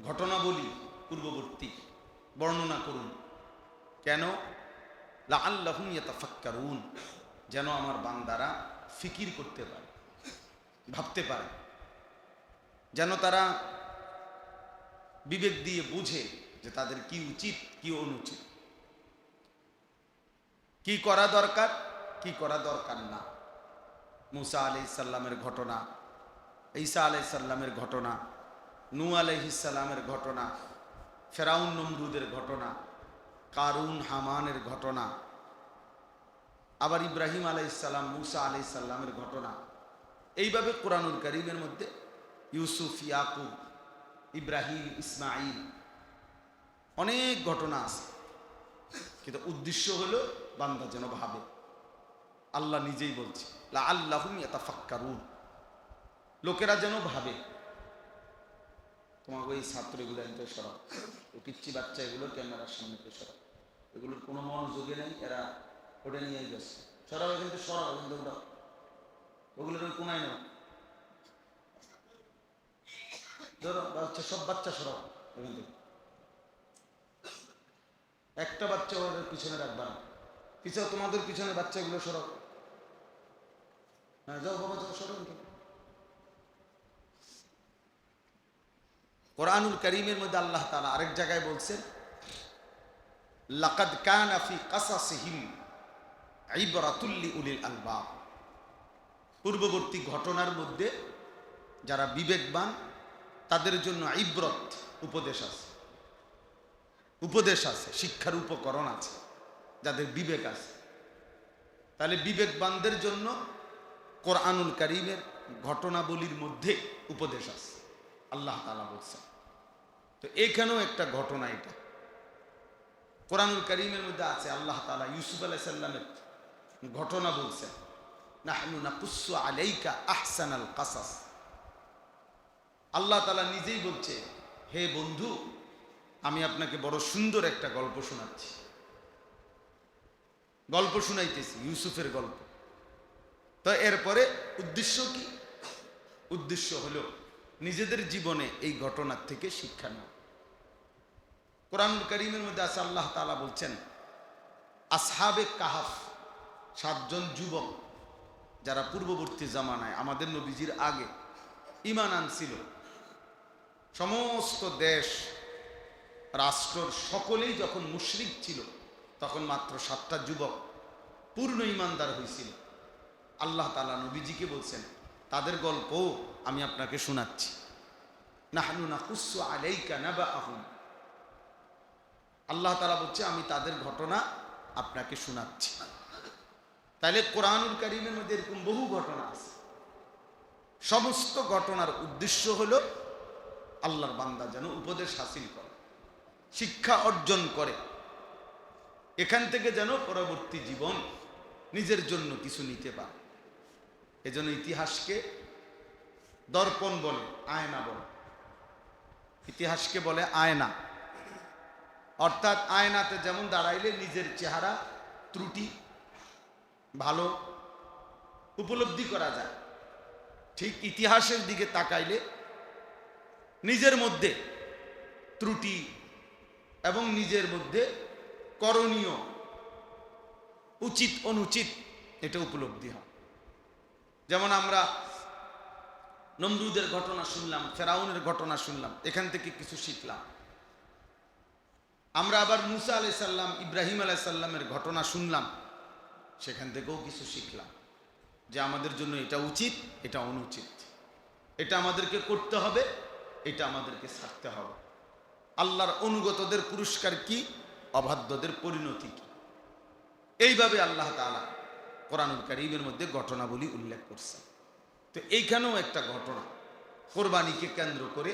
ঘটনাবলী পূর্ববর্তী বর্ণনা করুন। কেন? লাআল্লাহুম ইয়াতাফাক্কারুন, যেন আমার বান্দারা ফিকির করতে পারে, ভাবতে পারে, যেন তারা বিবেক দিয়ে বুঝে যে তাদের কি উচিত কি অনুচিত, কি করা দরকার কি করা দরকার না। মুসা আলাইহিস সালামের ঘটনা, ঈসা আলাইহিস সালামের ঘটনা, নূহ আলাইহিস সালামের ঘটনা, ফেরাউন নমরুদের ঘটনা, কারুন হামানের ঘটনা, আবার ইব্রাহিম আলাইহিস সালাম, মুসা আলাইহিস সালামের ঘটনা। এইভাবে কোরআনুল কারীমের মধ্যে ইউসুফ, ইয়াকুব, ইব্রাহিম, ইসমাইল অনেক ঘটনা আছে। কিন্তু উদ্দেশ্য হলো বান্দা যেন ভাবে। আল্লাহ নিজেই বলছে লাআল্লাহুম ইয়াতাফাক্কারুন, লোকেরা যেন ভাবে। তোমাকে ওই ছাত্রগুলো এনতে সরাও, ওই পিচ্ছি বাচ্চা এগুলো ক্যামেরার সামনে সরাও, এগুলোর কোনো মনোযোগে নেই, এরা ওটা নিয়ে গেছে, সরাও কিন্তু সরাও, কিন্তু ওটা ওগুলোর ওই কোনায় নাও, ধরো বাচ্চা, সব বাচ্চা সরাও এখান থেকে। একটা বাচ্চা ওদের পিছনে রাখবা না, পিছনে তোমাদের পিছনে বাচ্চাগুলো সরাও। হ্যাঁ যাও বাবা, যাও সরাও। কোরআনুল কারীমের মধ্যে আল্লাহ তাআলা আরেক জায়গায় বলছেন, লাকাদ কানা ফি কাসাসিহিম ইবরাতুল লিউলিল আলবাব। পূর্ববর্তী ঘটনার মধ্যে যারা বিবেকবান তাদের জন্য ইবরত, উপদেশ আছে, উপদেশ আছে, শিক্ষার উপকরণ আছে যাদের বিবেক আছে। তাহলে বিবেকবানদের জন্য কোরআনুল কারীমের ঘটনাবলীর মধ্যে উপদেশ আছে, আল্লাহ তাআলা বলছেন। তো এখানেও একটা ঘটনা, এটা কোরআনুল কারীমের মধ্যে আছে। আল্লাহ তাআলা ইউসুফ আলাইহিস সালামের ঘটনা বলছেন, নাহনু নাকুসসু আলাইকা আহসানাল কাসাস। আল্লাহ তাআলা নিজেই বলছে, হে বন্ধু, আমি আপনাকে বড় সুন্দর একটা গল্প শোনাচ্ছি, গল্প শুনাইতেছি, ইউসুফের গল্প। তো এরপরে উদ্দেশ্য কি? উদ্দেশ্য হলো নিজেদের জীবনে এই ঘটনার থেকে শিক্ষা নেওয়া। কোরআনুল কারীমের মধ্যে আছে, আল্লাহ তাআলা বলছেন, আসহাবে কাহাফ, 7 জন যুবক যারা পূর্ববর্তী জামানায় আমাদের নবীজির আগে ঈমান আনছিল। সমস্ত দেশ রাষ্ট্র সকলেই যখন মুশরিক ছিল, তখন মাত্র 7টা যুবক পূর্ণ ঈমানদার হয়েছিল। আল্লাহ তাআলা নবীজিকে বলছেন, তাদের গল্পও আমি আপনাকে শোনাচ্ছি। নাহনু নাকুসসু আলাইকা নাবাআহুম। আল্লাহ তাআলা বলছে, আমি তাদের ঘটনা আপনাকে শোনাচ্ছি। তাহলে কোরআনুল কারীমের মধ্যে এরকম বহু ঘটনা আছে। সমস্ত ঘটনার উদ্দেশ্য হলো আল্লাহর বান্দা যেন উপদেশ হাসিল করে, শিক্ষা অর্জন করে, এখান থেকে যেন পরবর্তী জীবন নিজের জন্য কিছু নিতে পারে। এজন্য ইতিহাসকে দর্পণ বলে, আয়না বলে। ইতিহাসকে বলে আয়না, অর্থাৎ আয়নাতে যেমন দাঁড়াইলে নিজের চেহারা ত্রুটি ভালো উপলব্ধি করা যায়, ঠিক ইতিহাসের দিকে তাকাইলে নিজের মধ্যে ত্রুটি এবং নিজের মধ্যে করণীয়, উচিত অনুচিত, এটা উপলব্ধি হয়। যেমন আমরা নমরুদের ঘটনা শুনলাম, ফেরাউনের ঘটনা শুনলাম, এখান থেকে কিছু শিখলাম। আমরা আবার মুসা আলাইহিস সালাম, ইব্রাহিম আলাইহিস সালামের ঘটনা শুনলাম, সেখান থেকেও কিছু শিখলাম যে আমাদের জন্য এটা উচিত, এটা অনুচিত, এটা আমাদেরকে করতে হবে, এটা আমাদেরকে ছাড়তে হবে। আল্লাহর অনুগতদের পুরস্কার কি, অবাধ্যদের পরিণতি কি, এইভাবে আল্লাহ তাআলা কোরআনুল কারীমের মধ্যে ঘটনাবলী উল্লেখ করছে। তো এইখানেও একটা ঘটনা, কোরবানিকে কেন্দ্র করে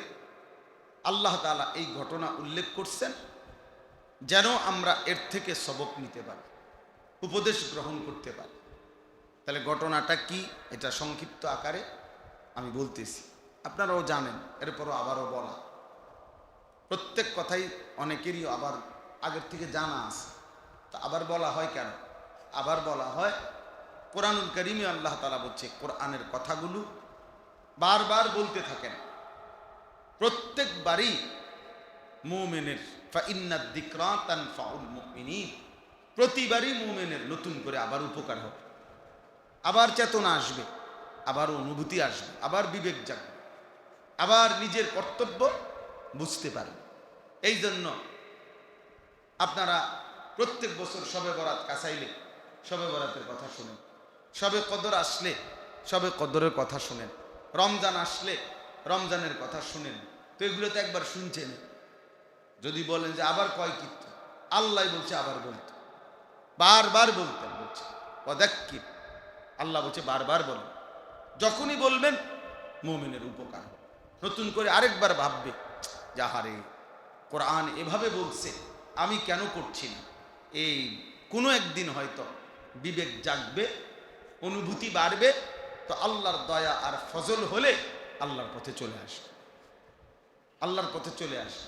আল্লাহ তাআলা এই ঘটনা উল্লেখ করছেন, যেন আমরা এর থেকে সবক নিতে পারি, উপদেশ গ্রহণ করতে পারি। তাহলে ঘটনাটা কি, এটা সংক্ষিপ্ত আকারে আমি বলতেছি, আপনারাও জানেন, এরপরও আবারও বলা, প্রত্যেক কথাই অনেকেরই আবার আগের থেকে জানা আছে। তা আবার বলা হয় কেন? আবার বলা হয়, কোরআনুল কারীমে আল্লাহ তাআলা বলছে, কোরআনের কথাগুলো বারবার বলতে থাকেন, প্রত্যেকবারই মুমিনের ফাইন্নাদ যিকরা তানফাউল মুমিনিন, প্রতিবারই মুমিনের নতুন করে আবার উপকার হবে, আবার চেতনা আসবে, আবার অনুভূতি আসবে, আবার বিবেক জাগবে, আবার নিজের কর্তব্য বুঝতে পারবে। এই জন্য আপনারা প্রত্যেক বছর শবে বরাত কাছাইলে শবে বরাতের কথা শুনেন, শবে কদর আসলে শবে কদরের কথা শুনেন, রমজান আসলে রমজানের কথা শুনেন। তো এগুলো তো একবার শুনছেন, যদি বলেন যে আবার কয় কীর্ত, আল্লাহ বলছে আবার বলতে, বারবার বলতেন, বলছে ওয়াদাক্কির, আল্লাহ বলছে বারবার বলেন। যখনই বলবেন মুমিনের উপকার, নতুন করে আরেকবার ভাববে, যাহারে কোরআন এভাবে বলছে, আমি কেন করছি না। এই কোনো একদিন হয়তো বিবেক জাগবে, অনুভূতি বাড়বে, তো আল্লাহর দয়া আর ফজল হলে আল্লাহর পথে চলে আসবে, আল্লাহর পথে চলে আসে।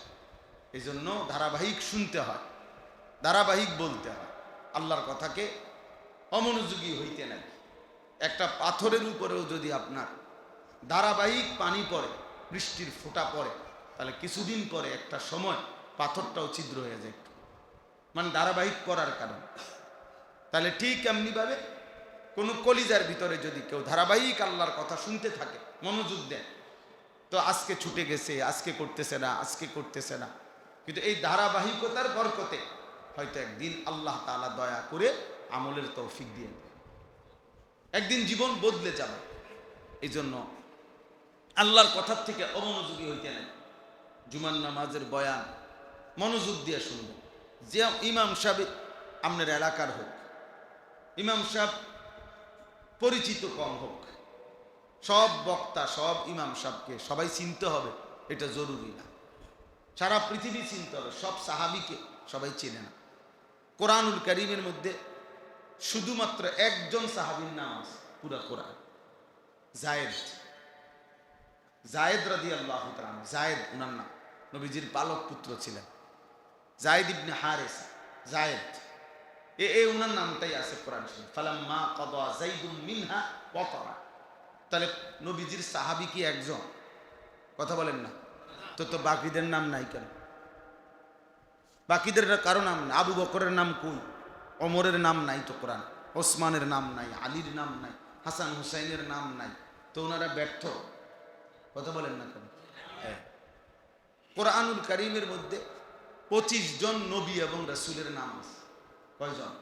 এই জন্য ধারাবাহিক শুনতে হয়, ধারাবাহিক বলতে হয়, আল্লাহর কথাকে অমনোযোগী হইতে নাই। একটা পাথরের উপরেও যদি আপনার ধারাবাহিক পানি পড়ে, বৃষ্টির ফোঁটা পড়ে, তাহলে কিছুদিন পরে একটা সময় পাথরটাও ছিদ্র হয়ে যায়, মানে ধারাবাহিক করার কারণে। তাহলে ঠিক এমনিভাবে কোনো কলিজার ভিতরে যদি কেউ ধারাবাহিক আল্লাহর কথা শুনতে থাকে, মনোযোগ দেন, তো আজকে ছুটে গেছে, আজকে করতেছে না, আজকে করতেছে না, কিন্তু এই ধারাবাহিকতার বরকতে হয়তো একদিন আল্লাহ তাআলা দয়া করে আমলের তৌফিক দিয়ে দেবে, একদিন জীবন বদলে যাবে। এই জন্য আল্লাহর কথার থেকে অমনোযোগী হইতে নেই। জুমার নামাজের বয়ান মনোযোগ দিয়ে শুনবেন। যে ইমাম সাহেব আপনার এলাকার হোক, ইমাম সাহেব পরিচিত কম হোক, সব বক্তা সব ইমাম সাহেবকে সবাই চিনতে হবে এটা জরুরি না। সারা পৃথিবী চিনতে হবে, সব সাহাবীকে সবাই চেনে না। কোরআনুল কারীমের মধ্যে শুধুমাত্র একজন সাহাবীর নাম আছে পুরা কোরআন, যায়েদ। যায়েদ রাদিয়াল্লাহু তাআলা, যায়েদ উনার নাম, নবীজির পালক পুত্র ছিলেন যায়েদ ইবনে হারেসা। যায়েদ এই উনার নামটাই আছে কোরআন শরীফ, ফালাম্মা কাদা যাইদুম মিনহা ওয়াতারা। তাহলে নবীজির সাহাবী কি একজন? কথা বলেন না তো বাকিদের নাম নাই কেন? বাকিদের কারো নাম না। আবু বকরের নাম কই? ওমরের নাম নাই তো কোরআন, ওসমানের নাম নাই, আলীর নাম নাই, হাসান হুসাইনের নাম নাই, তো ওনারা ব্যর্থ। কথা বলেন না কেন? কোরআনুল কারীমের মধ্যে 25 জন নবী এবং রাসূলের নাম আছে। কয়জন?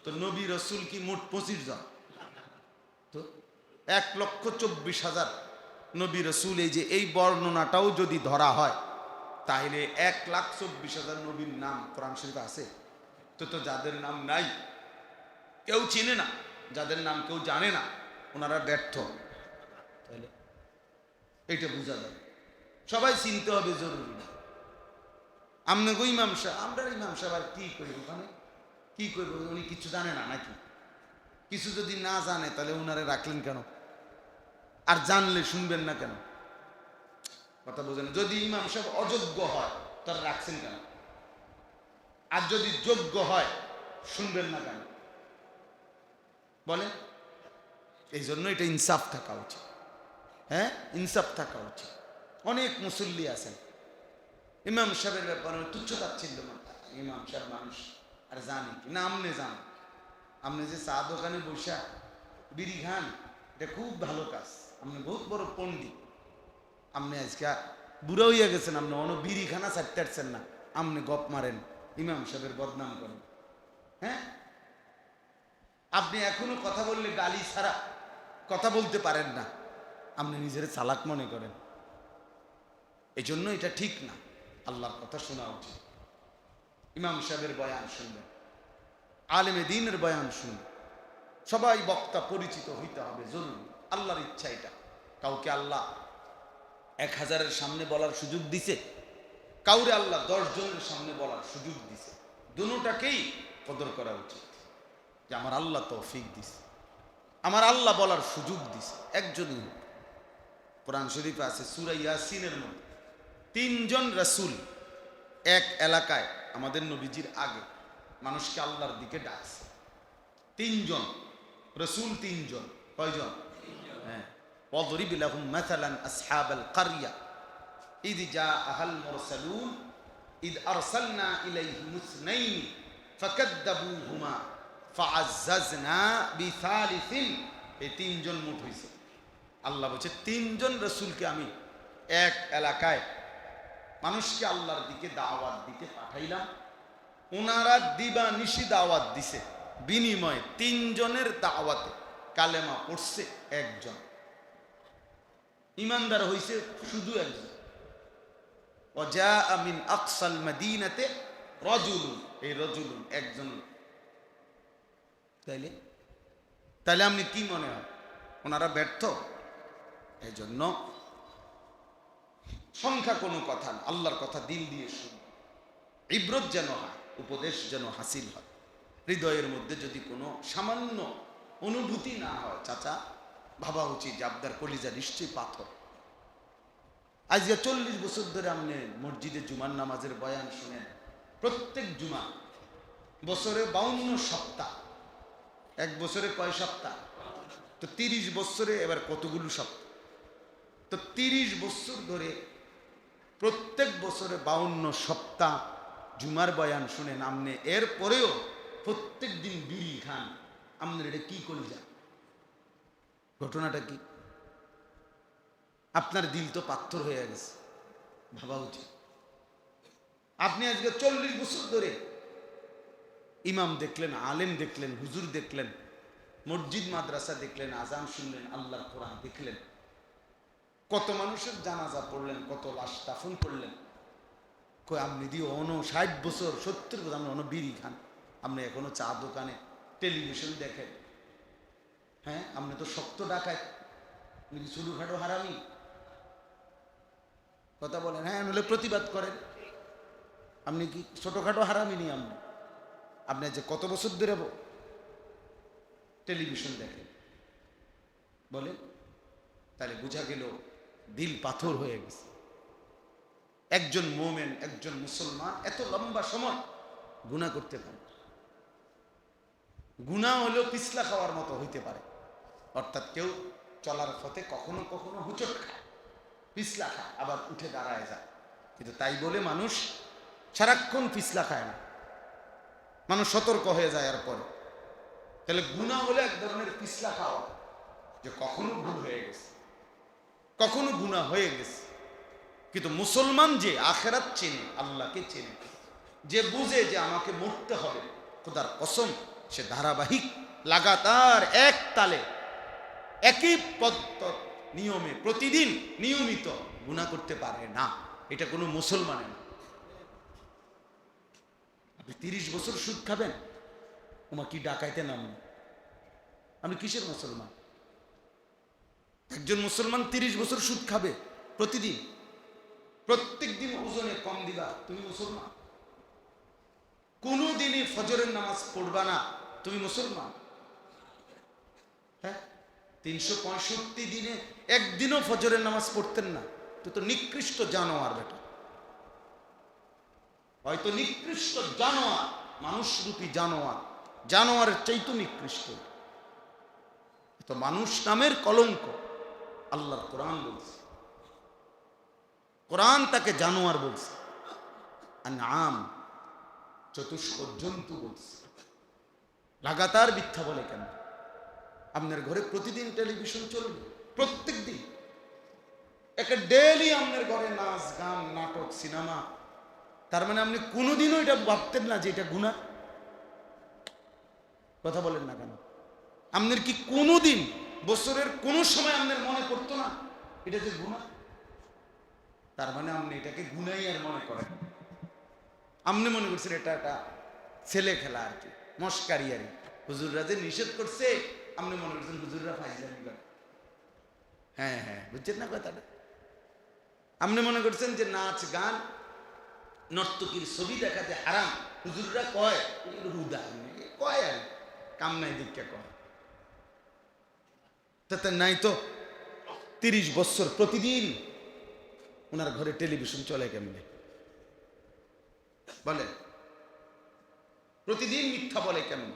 তো নবী রাসূল কি মোট 25 জন? তো 1,24,000 নবী রাসূল। এই যে এই বর্ণনাটাও যদি ধরা হয় তাহলে 1,24,000 নবীর নাম কোরআন শরীফে আছে। তো যাদের নাম নাই, কেউ চিনে না, যাদের নাম কেউ জানে না, ওনারা ব্যর্থ। তাহলে এইটা বোঝা যায়, সবাই চিনতে হবে জরুরি না। আমনে গো ইমাম সাহেব, আমরা ইমাম সাহেব আর কি করব, ওখানে কি করবো? উনি কিছু জানে না নাকি? কিছু যদি না জানে তাহলে উনারে রাখলেন কেন? আর জানলে শুনবেন না কেন? কথা বোঝেন। যদি ইমাম সাহেব অযোগ্য হয় তারা রাখছেন কেন? আর যদি যোগ্য হয় শুনবেন না কেন? বলে এই জন্য এটা ইনসাফ থাকা উচিত। হ্যাঁ, ইনসাফ থাকা উচিত। অনেক মুসল্লি আছেন ইমাম সাহেবের ব্যাপারে তুচ্ছ তাচ্ছিল্য মানে, ইমাম সাহেব মানুষ আর জানি কি না? আমনে জান, আপনি যে চা দোকানে বসা বিড়ি খান, এটা খুব ভালো কাজ। আপনি বহুত বড় পণ্ডিত, আপনি আজকে বুড়া হইয়া গেছেন, আপনি অন্য বিড়ি খানা ছাড়তে পারছেন না, আপনি গপ মারেন, ইমাম সাহেবের বদনাম করেন। হ্যাঁ, আপনি এখনো কথা বললে গালি ছাড়া কথা বলতে পারেন না, আপনি নিজের চালাক মনে করেন। এই জন্য এটা ঠিক না। আল্লাহর কথা শোনা উচিত। ইমাম সাহেবের বয়ান শুনবেন, আলেমে দ্বীনের বয়ান শুনবেন। সবাই বক্তা পরিচিত হইতে হবে, জরুরি। আল্লাহর ইচ্ছা এটা। কাউকে আল্লাহ 1000-এর সামনে বলার সুযোগ দিছে, কাউরে আল্লাহ 10 জনের সামনে বলার সুযোগ দিছে। দুটোটাকেই কদর করা উচিত যে আমার আল্লাহ তৌফিক দিছে, আমার আল্লাহ বলার সুযোগ দিছে। একজনই কোরআন শরীফে আছে সূরা ইয়াসিনের মধ্যে 3 জন রাসূল এক এলাকায় আমাদের নবীজির আগে মানুষকে আল্লাহর দিকে ডাকছে। 3 জন রাসূল, 3 জন। কয়জন? হ্যাঁ, ওয়াদরিব লাহুম মাসালান আসহাবাল কারইয়া ইয জাআহাল মুরসালুন ইয আরসালনা ইলাইহিম ইসনাইন ফাকাদ্দাবুহুমা ফাআজ্জাজনা বিসালিসিন। এই 3 জন মোট হইছে। আল্লাহ বলছে 3 জন রাসূলকে আমি এক এলাকায় মানুষকে আল্লাহর দিকে দাওয়াত দিতে পাঠাইলাম। ওনারা দিবা নিশি দাওয়াত দিছে, বিনিময়ে 3 জনের দাওয়াতে কালেমা পড়ছে একজন, ইমানদার হইছে শুধু একজন। ওয়াজা মিন আকসাল মাদিনাতে রাজুলুন, এই রাজুলুন একজন। তাইলে আপনি কি মনে হয় ওনারা ব্যর্থ? এই জন্য সংখ্যা কোনো কথা না, আল্লাহর কথা দিল দিয়ে শুনুন। ইব্রত যেন হয়, উপদেশ যেন হাসিল হয়। হৃদয়ের মধ্যে যদি কোনো সামান্য অনুভূতি না হয়, চাচা ভাবা উচিত যে আপনার কলিজা নিশ্চয়ই পাথর। আজকে 40 বছর ধরে আপনি মসজিদে জুমার নামাজের বয়ান শুনেন, প্রত্যেক জুমা, বছরে 52 সপ্তাহ। এক বছরে কয় সপ্তাহ? তো 30 বছরে এবার কতগুলো সপ্তাহ? তো 30 বছর ধরে প্রত্যেক বছরে 52 সপ্তাহ জুমার বয়ান শুনেন আপনি, এরপরেও প্রত্যেক দিন বিড়ি খান। আপনার এটা কি করে যায়? ঘটনাটা কি? আপনার দিল তো পাথর হয়ে গেছে, ভাবা উচিত। আপনি আজকে 40 বছর ধরে ইমাম দেখলেন, আলেম দেখলেন, হুজুর দেখলেন, মসজিদ মাদ্রাসা দেখলেন, আজান শুনলেন, আল্লাহর কোরআন দেখলেন, কত মানুষের জানাজা পড়লেন, কত লাশ দাফন করলেন। কই আপনি দিয়ে 60 বছর 70 বছর আপনি বিড়ি খান, আপনি এখনো চা দোকানে টেলিভিশন দেখেন। হ্যাঁ, আপনি তো শক্ত ডাকায়, আপনি কি ছোটখাটো হারামি? কথা বলেন। হ্যাঁ, নইলে প্রতিবাদ করেন। আপনি কি ছোটখাটো হারামি নি? আপনি যে কত বছর ধরে টেলিভিশন দেখেন বলেন, তাহলে বোঝা গেল দিল পাথর হয়ে গেছে। একজন মোমেন, একজন মুসলমান এত লম্বা সময় গুনাহ করতে পারে। গুনাহ হলেও পিছলা খাওয়ার মতো হইতে পারে, অর্থাৎ কেউ চলার পথে কখনো কখনো হুচট খায়, পিছলা খায়, আবার উঠে দাঁড়ায় যায়। কিন্তু তাই বলে মানুষ সারাক্ষণ পিছলা খায় না, মানুষ সতর্ক হয়ে যায়। আর পরে তাহলে গুনাহ হলে এক ধরনের পিছলা খাওয়া, যে কখনো ভুল হয়ে গেছে, কখনো গুনাহ হয়ে গেছে। কিন্তু মুসলমান যে আখিরাত চেনে, আল্লাহকে চেনে, যে বুঝে যে আমাকে মরতে হবে, খোদার কসম সে ধারাবাহিক লাগাতার এক তালে একই নিয়মে প্রতিদিন নিয়মিত গুনাহ করতে পারে না। এটা কোনো মুসলমানের না। আপনি 30 বছর সুদ খাবেন, ওমা কি ডাকাইতে নাম? আপনি কিসের মুসলমান? একজন মুসলমান 30 বছর সুদ খাবে প্রতিদিন, প্রত্যেক দিন ওজনে কম দিবা, তুমি মুসলমান? কোনদিনই ফজরের নামাজ পড়বা না, তুমি মুসলমান? হ্যাঁ, 365 দিনে একদিনও ফজরের নামাজ পড়তেন না, তো নিকৃষ্ট জানোয়ার বেটা। হয়তো নিকৃষ্ট জানোয়ার, মানুষরূপী জানোয়ার, জানোয়ারের চাইতো নিকৃষ্ট। তো মানুষ নামের কলঙ্ক। আল্লাহর কোরআন বলছে, কোরআন তাকে জানোয়ার বলছে, আনআম চতুষ্ক জন্তু বলছে। লাগাতার মিথ্যা বলে কেন? আপনার ঘরে প্রতিদিন টেলিভিশন চলবে, প্রত্যেক দিন একটা ডেইলি আপনার ঘরে নাচ গান নাটক সিনেমা। তার মানে আপনি কোনোদিনও এটা ভাবতেন না যে এটা গুনাহ? কথা বলেন না কেন? আপনার কি কোনোদিন বছরের কোনো সময় আপনার মনে পড়তো না এটা যে গুনাহ? তার মানে আপনি এটাকে গুনাহই আর মনে করেন। আপনি মনে করছেন এটা একটা ছেলে খেলা আর কি, মস্কারি আর কি। হুজুররা যে নিষেধ করছে, আপনি মনে করছেন হুজুররা ফাইজলামি করে। হ্যাঁ হ্যাঁ, বুঝছেন না কথাটা? আপনি মনে করছেন যে নাচ গান নর্তকীর ছবি দেখাতে হারাম, হুজুররা কয় হুদা কয় আর কাম নাই দীক্ষা কয়। তাতে নাই তো 30 বছর প্রতিদিন ওনার ঘরে টেলিভিশন চলে কেমনে? বলে প্রতিদিন মিথ্যা বলে কেমন?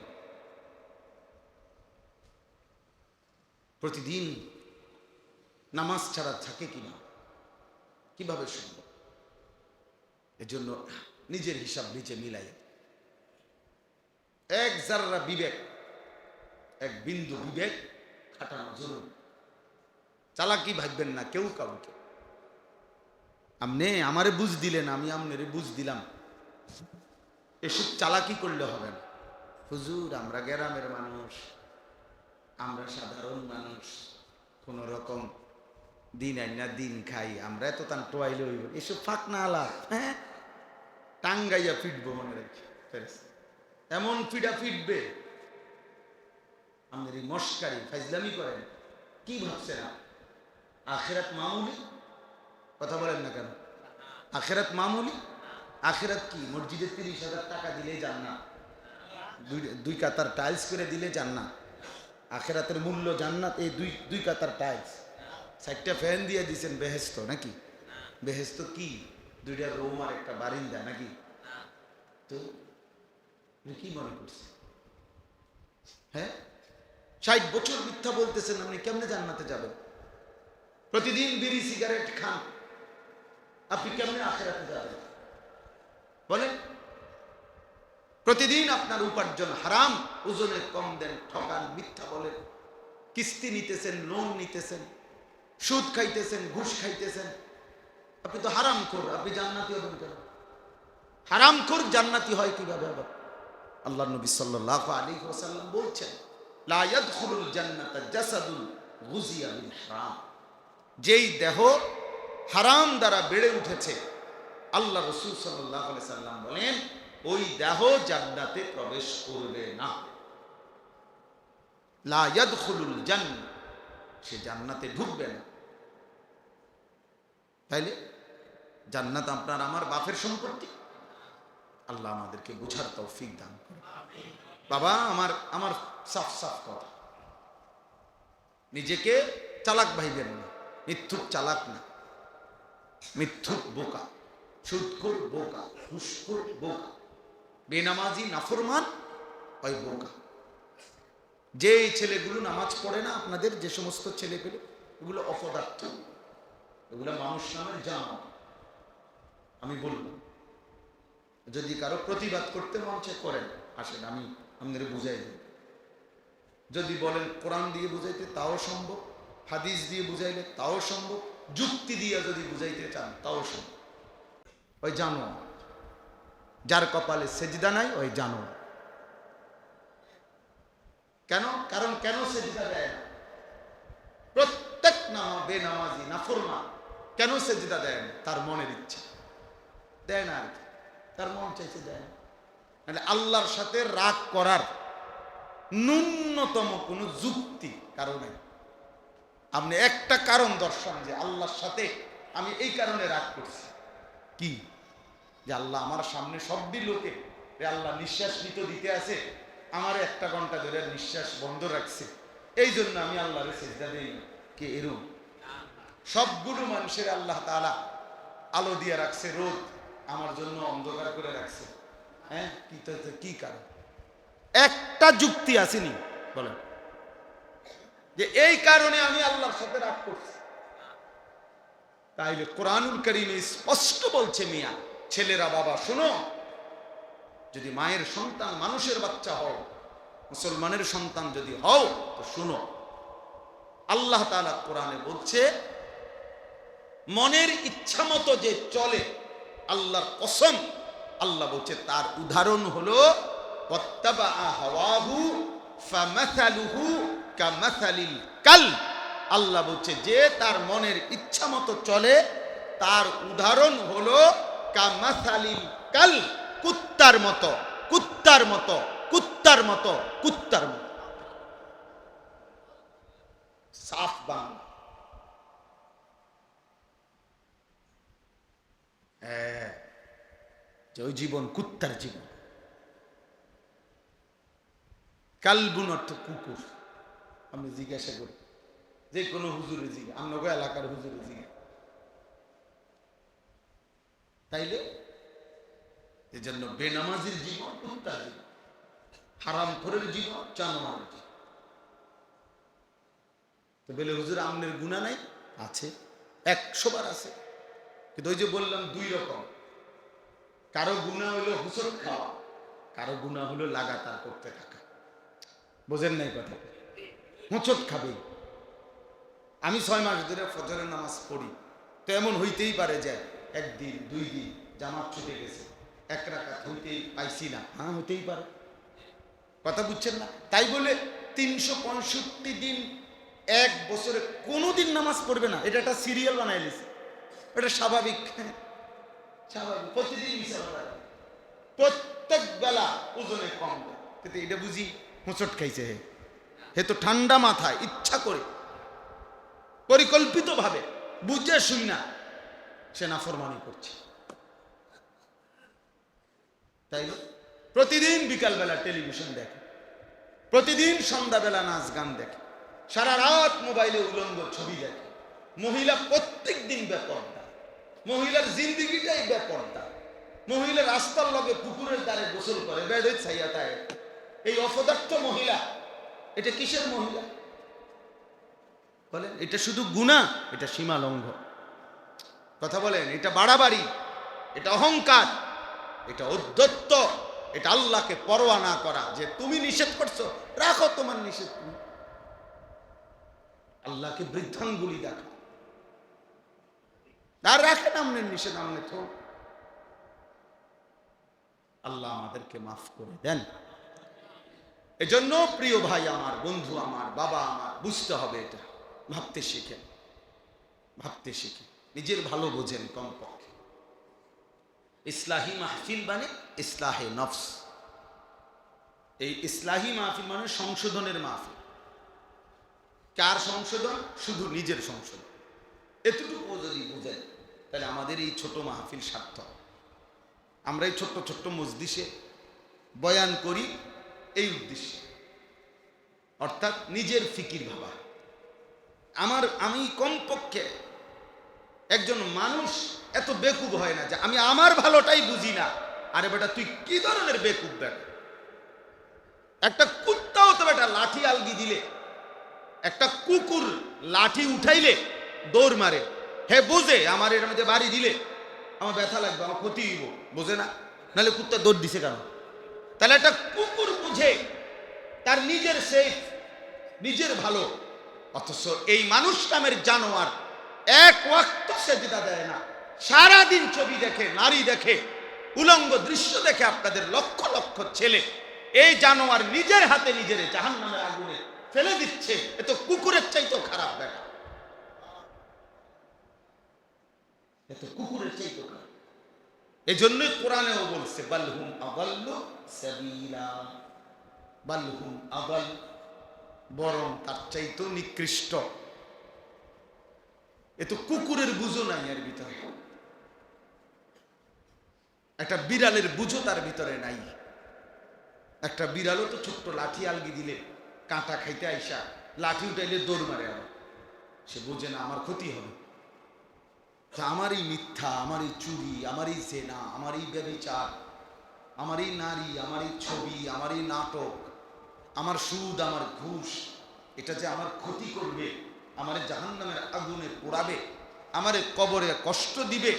প্রতিদিন নামাজ ছাড়া থাকে কিনা, কিভাবে সম্ভব? এজন্য নিজের হিসাব নিজে মিলাই, এক জাররা বিবেক, এক বিন্দু বিবেক খাটানো জরুরি। চালাকি ভাববেন না কেউ কাউকে। আপনি আমারে বুঝ দিলেন, আমি আপনারে বুঝ দিলাম, এসব চালাকি করলে হবে না। হুজুর আমরা গ্রামের মানুষ, আমরা সাধারণ মানুষ, কোন রকম দিন আইনা দিন খাই, আমরা এত তান টোয়াইলে হইব, এসব ফাঁক না আলাপ। হ্যাঁ, টাঙ্গাইয়া ফিটবো মনে রাখি, এমন ফিডা ফিটবে। আমাদের এই মস্কারি ফাইজলামি করেন, কি ভাবছেন আখিরাত মামুলি? কথা বলেন না কেন? আখিরাত মামুলি? আখিরাত কি মসজিদে 30,000 টাকা দিলেই জান্নাত, দুই কাতার টাইলস করে দিলে জান্নাত? আখিরাতের মূল্য জান্নাত এই দুই কাতার টাইলস, 4টা ফ্যান দিয়ে দিয়েছেন বেহেস্ত নাকি? বেহেস্ত কি 2টা রুম আর একটা বারিন্দা নাকি? তো কি মনে করছে? হ্যাঁ, 60 বছর মিথ্যা বলতেছেন, আপনি কেমনে জান্নাতে যাবেন? প্রতিদিন বিড়ি সিগারেট খান, আপনি কেমনে আখিরাতে যাবেন বলেন? প্রতিদিন আপনার উপার্জন হারাম, ওজনে কম দেন, ঠকান, মিথ্যা বলেন, কিস্তি নিতেছেন, লোন নিতেছেন, সুদ খাইতেছেন, ঘুষ খাইতেছেন, আপনি তো হারামখোর, আপনি জান্নাতি হবেন কেন? হারামখোর জান্নাতি হয় কিভাবে আবার? আল্লাহ নবী সাল্লাল্লাহু আলাইহি ওয়াসাল্লাম বলছেন, লা ইয়াদখুলুল জান্নাতা জাসাদুন গুযিয়া বিল হারাম। যেই দেহ হারাম দ্বারা বেড়ে উঠেছে, আল্লাহ রাসূল সাল্লাল্লাহু আলাইহি সাল্লাম বলেন ওই দেহ জান্নাতে প্রবেশ করবে না। লা ইয়াদখুলুল জান্নাহ, সে জান্নাতে ঢুকবে না। তাইলে জান্নাত আপনার আমার বাপের সম্পত্তি। আল্লাহ আমাদেরকে বুঝার তৌফিক দান করুন। বাবা, আমার সাফ সাফ কথা, নিজেকে চালাক ভাইবেন না, মিথ্যুক চালাক না, মিথ্যুক বোকা, সুদখোর বোকা, ঘুষখোর বোকা, বেনামাজি নাফরমান ওই বোকা। যে ছেলেগুলো নামাজ পড়ে না, আপনাদের যে সমস্ত ছেলে পেলে, এগুলো অপদার্থ, এগুলো মানুষ নামের জানোয়ার। আমি বলবো, যদি কারো প্রতিবাদ করতে মন চায় করেন, আসেন আমি আপনাদের বুঝাই দেব। যদি বলেন কোরআন দিয়ে বুঝাইতে, তাও সম্ভব, হাদিস দিয়ে বুঝাইলে তাও সম্ভব, যুক্তি দিয়ে যদি বুঝাইতে চান তাও সম্ভব। ওই জানোয়ার, যার কপালে সেজদা নাই ওই জানোয়ার। কেন? কারণ কেন সেজদা দেয় না? প্রত্যেক বেনামাজি নাফরমান কেন সেজদা দেয় না? তার মনের ইচ্ছা দেয় না, আর কি তার মন চাইছে দেয় না। মানে আল্লাহর সাথে রাগ করার ন্যূনতম কোনো যুক্তি কারণে আপনি একটা কারণ দর্শান যে আল্লাহর সাথে আমি এই কারণে রাগ করছি, কি? যে আল্লাহ আমার সামনে সবই লোকে আল্লাহ নিঃশ্বাস নিতে দিতে আছে, আমার 1 ঘন্টা ধরে নিঃশ্বাস বন্ধ রাখছে, এই জন্য আমি আল্লাহরে সেজদা দেই। কে এরকম? সবগুলো মানুষের আল্লাহ তাআলা আলো দিয়ে রাখছে, রোদ আমার জন্য অন্ধকার করে রাখছে। হ্যাঁ, কি কারণ? একটা যুক্তি আসেনি বলেন যে এই কারণে আমি আল্লাহর সাথে রাগ করছি। তাইলে কোরআনুল কারীমে স্পষ্ট বলছে, মিয়া ছেলেরা, বাবা শোনো, যদি মায়ের সন্তান মানুষের বাচ্চা হও, মুসলমানের সন্তান যদি হও, তো শোনো, আল্লাহ তাআলা কোরআনে বলছে মনের ইচ্ছা মতো যে চলে, আল্লাহর কসম, আল্লাহ বলছে তার উদাহরণ হলো ওয়াত্তাবা হাওয়াহু ফামাসালুহু কামাসালিল কাল। আল্লাহ বলছে যে তার মনের ইচ্ছা মতো চলে, তার উদাহরণ হলো কামাসালিল কাল, কুত্তার মতো, কুত্তার মতো, কুত্তার মতো, কুত্তার মতো। সাফ বাংলা। যে ওই জীবন কুত্তার জীবন। কালবুন অর্থ কুকুর। আমি জিজ্ঞাসা করি, যে কোনো হুজুরে জিজ্ঞা, আমনগো এলাকার হুজুরে জিজ্ঞা, তাইলে এই জন্য বেনামাজির জীবন কুত্তার জীবন, হারামখোরের জীবন জানোয়ারের জীবন। তো বলে হুজুর আমনের গুনাহ নাই? আছে, 100 বার আছে। কিন্তু ওই যে বললাম 2 রকম, কারো গুনাহ হলো হুসুর খাওয়া, কারো গুনাহ হলো লাগাতার করতে থাকা। বোঝেন নাই কথা? হুঁচট খাবে। আমি 6 মাস ধরে ফজরের নামাজ পড়ি, তো এমন হইতেই পারে যে 1 দিন 2 দিন জামাত ছুটে গেছে, 1 রাকাত হইতেই পাইছি না। হ্যাঁ, হইতেই পারে, কথা বুঝছেন না? তাই বলে 365 দিন 1 বছরে কোনোদিন নামাজ পড়বে না, এটা একটা সিরিয়াল বানাই লিছে, এটা স্বাভাবিক। স্বাভাবিক, প্রতিদিন প্রত্যেক বেলা ওজনে কম, কিন্তু এটা বুঝি হোঁচট খাইছে। হে তো ঠান্ডা মাথায় ইচ্ছা করে পরিকল্পিত ভাবে বুঝে শুই না সে নাফরমানি করছে। তাই প্রতিদিন বিকালবেলা টেলিভিশন দেখে, প্রতিদিন সন্ধ্যাবেলা নাচ গান দেখে, সারা রাত মোবাইলে উলঙ্গ ছবি দেখে। মহিলা প্রত্যেক দিন বেপরদা, মহিলার জিন্দিগিটাই বেপরদা। মহিলা রাস্তার লগে পুকুরের দ্বারে গোসল করে, বেড ছাইয়া তাই। এই অপদার্থ মহিলা, এটা কিসের মহিলা বলেন? এটা শুধু গুনাহ, এটা সীমা লঙ্ঘন। কথা বলেন, এটা বাড়াবাড়ি, এটা অহংকার, এটা ঔদ্ধত্য, এটা আল্লাহকে পরোয়া না করা। যে তুমি নিষেধ করছো, রাখো তোমার নিষেধ, তুমি আল্লাহকে বৃদ্ধাঙ্গুলি দেখা। আর রাখেন আমনের নিষেধ আমনে তো। আল্লাহ আমাদেরকে মাফ করে দেন। এজন্য প্রিয় ভাই আমার, বন্ধু আমার, বাবা আমার, বুঝতে হবে এটা। ভাবতে শিখেন, ভাবতে শিখেন, নিজের ভালো বোঝেন কমপক্ষে। ইসলাহি মাহফিল মানে ইসলাহে নফস। এই ইসলাহি মাহফিল মানে সংশোধনের মাহফিল। কার সংশোধন? শুধু নিজের সংশোধন। এতটুকু যদি বুঝেন তাহলে আমাদের এই ছোট মাহফিল সার্থক। আমরা এই ছোট্ট ছোট্ট মজলিসে বয়ান করি এই উদ্দেশ্যে, অর্থাৎ নিজের ফিকির ভাবা। আমি কমপক্ষে একজন মানুষ এত বেকুব হয় না যে আমি আমার ভালোটাই বুঝি না। আরে বেটা তুই কি ধরনের বেকুব বেটা? একটা কুত্তাও তো বেটা লাঠি আলগি দিলে, একটা কুকুর লাঠি উঠাইলে দৌড় মারে। হে বোঝে আমার এর মধ্যে বাড়ি দিলে আমার ব্যথা লাগবে, আমার ক্ষতি হইব, বোঝে না? নাহলে কুত্তা দৌড় দিছে কেন? তাহলে একটা কুকুর বুঝে তার নিজের সেফ, নিজের ভালো। অথচ এই মানুষ নামের জানোয়ার এক ওয়াক্ত সেজদা দেয় না, সারাদিন ছবি দেখে, নারী দেখে, উলঙ্গ দৃশ্য দেখে। আপনাদের লক্ষ লক্ষ ছেলে এই জানোয়ার নিজের হাতে নিজের জাহান্নামের আগুনে ফেলে দিচ্ছে। এ তো কুকুরের চাইতেও খারাপ ব্যাপার, এ তো কুকুরের চাইতেও খারাপ। এই জন্যই কোরআনেও বলছে বালহুম আদাল্লু সাবিলা, বালহুম আদাল, বরং তার চাইতেও নিকৃষ্ট। এ তো কুকুরের বুঝো নাই এর ভিতরে, একটা বিড়ালের বুঝো তার ভিতরে নাই। একটা বিড়ালও তো ছোট্ট লাঠি আলগি দিলে, কাঁটা খাইতে আইসা লাঠি উঠাইলে দৌড় মারে। আবার সে বোঝে না আমার ক্ষতি হবে। আমারই মিথ্যা, আমারই চুরি, আমারই জেনা, আমারই ব্যভিচার, আমারই নারী, আমারই ছবি, আমারই নাটক, আমার সুদ, আমার ঘুষ, এটা যে আমার ক্ষতি করবে, আমার জাহান্নামের আগুনে পোড়াবে, আমারে কবরে কষ্ট দিবে,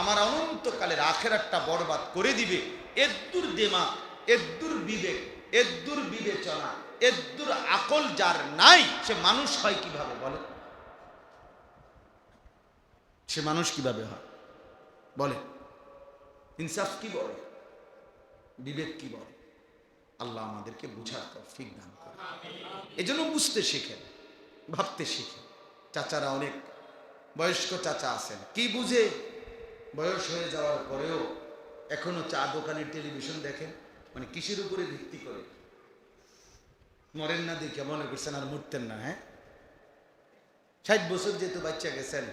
আমার অনন্তকালের আখেরাতটা বরবাদ করে দিবে। এদ্দুর দিমাগ, এদ্দুর বিবেক, এদ্দুর বিবেচনা, এদ্দুর আকল যার নাই, সে মানুষ হয় কিভাবে বলে? সে মানুষ কিভাবে হয় বলে? ইনসাফ কি বলে? বিবেক কি বলে? আল্লাহ আমাদেরকে বুঝার তৌফিক দান করে। এজন্য বুঝতে শিখেন, ভাবতে শিখেন। চাচারা অনেক বয়স্ক চাচা আছেন, কি বুঝে বয়স হয়ে যাওয়ার পরেও এখনো চা দোকানের টেলিভিশন দেখেন। মানে কিসের উপরে ভিত্তি করে? মরেন না দেখে মনে করছেন আর মরতেন না। হ্যাঁ, 60 বছর যেহেতু বাচ্চা গেছেন,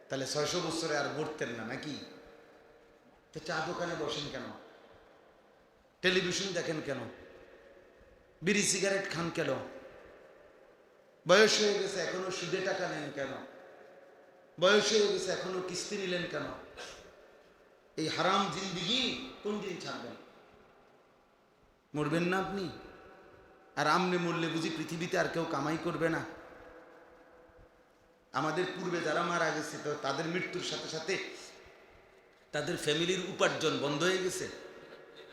তাহলে 600 বছরে আর মরতেন না নাকি? তো চা দোকানে বসেন কেন? টেলিভিশন দেখেন কেন? বিড়ি সিগারেট খান কেন? বয়স হয়ে গেছে এখনো সুদে টাকা নেন কেন? বয়স হয়ে গেছে এখনো কিস্তি নিলেন কেন? এই হারাম জিন্দিগি কোন দিন ছাড়বেন? মরবেন না আপনি? আর আমনে মরলে বুঝি পৃথিবীতে আর কেউ কামাই করবে না? আমাদের পূর্বে যারা মারা গেছে তো তাদের মৃত্যুর সাথে সাথে তাদের ফ্যামিলির উপার্জন বন্ধ হয়ে গেছে।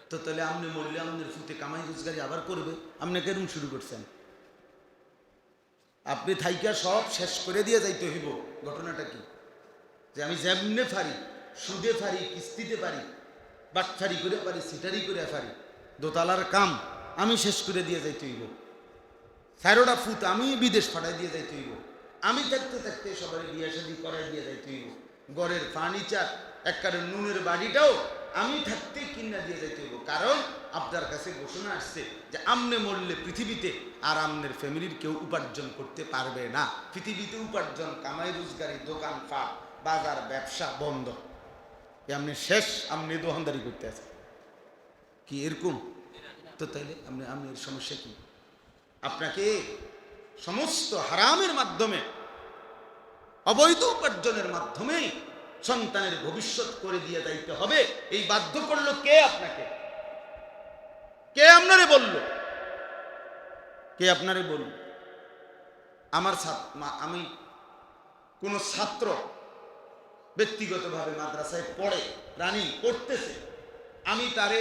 তো তাহলে আমনে মরলে আমাদের ফুটে কামাই রোজগারি আবার করবে। আপনি কেরম শুরু করছেন? আপনি থাইকা সব শেষ করে দিয়ে যাইতে হইব। ঘটনাটা কি? যে আমি যেমনে পারি, সুদে পারি, কিস্তিতে পারি, বাটফারি করে পারি, সিটারি করে পারি, দোতলার কাম আমি শেষ করে দিয়ে যাইতে হইব। 4টা ফুট আমি বিদেশ পাঠাই দিয়ে যাইতে হইব। আমি থাকতে থাকতে সবাই বিয়ে শাদী করাই দিয়ে যাইতে হইব। ঘরের ফার্নিচার, একবারে নুনের বাড়িটাও আমি থাকতে কিনা দিয়ে যাইতে হইব। কারণ আপনার কাছে ঘোষণা আসছে যে আমনে মরলে পৃথিবীতে আর আমনের ফ্যামিলির কেউ উপার্জন করতে পারবে না। পৃথিবীতে উপার্জন, কামাই রোজগারি, দোকান পাট, বাজার, ব্যবসা বন্ধ। আপনি শেষ, আপনি দোকানদারি করতে আছে কি এরকম? তো তাইলে আপনার সমস্যা কি? আপনাকে সমস্ত হারামের মাধ্যমে, অবৈধ উপার্জনের মাধ্যমে সন্তানের ভবিষ্যৎ করে দিয়ে যাইতে হবে। এই বাধ্য করলো কে আপনাকে? কে আপনারে বলল? কে আপনারে বলল? আমি কোন ছাত্র ব্যক্তিগতভাবে মাদ্রাসায় পড়ে, রানী পড়তেছে, আমি তারে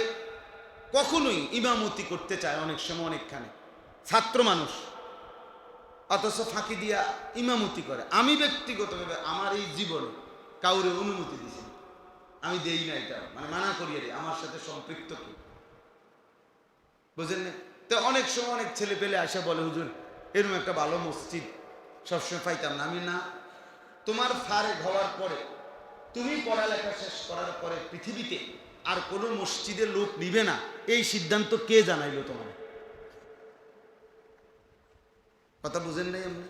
কখনোই ইমামতি করতে চাই। অনেক সময় অনেকখানে ছাত্র মানুষ, অথচ ফাঁকি দিয়া ইমামতি করে। আমি ব্যক্তিগতভাবে আমার এই জীবনে কাউরে অনুমতি দিছি না। আমি দেই না, এটা মানে মানা করিয়ে রে, আমার সাথে সম্পৃক্ত কি, বুঝেন না? তো অনেক সময় অনেক ছেলে পেলে আসে বলে, হুজুর এরকম একটা ভালো মসজিদ সবসময় পাইতাম না। আমি না, তোমার ফারেক হওয়ার পরে, তুমি পড়ালেখা শেষ করার পরে পৃথিবীতে আর কোনো মসজিদে লোক নিবে না, এই সিদ্ধান্ত কে জানাইলো তোমার? কথা বুঝেন নাই আপনি?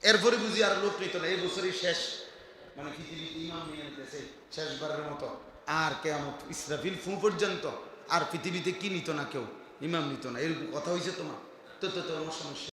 এরপরে বুঝি আর লোক নিত না, এই বছরই শেষ, মানে পৃথিবীতে ইমাম নিয়ে নিতেছে শেষবারের মতো, আর কেমন ইসরাফিল ফু পর্যন্ত আর পৃথিবীতে কি নিত না, কেউ ইমাম নিত না, এরকম কথা হয়েছে তোমার? তো তো তোমার সমস্যা।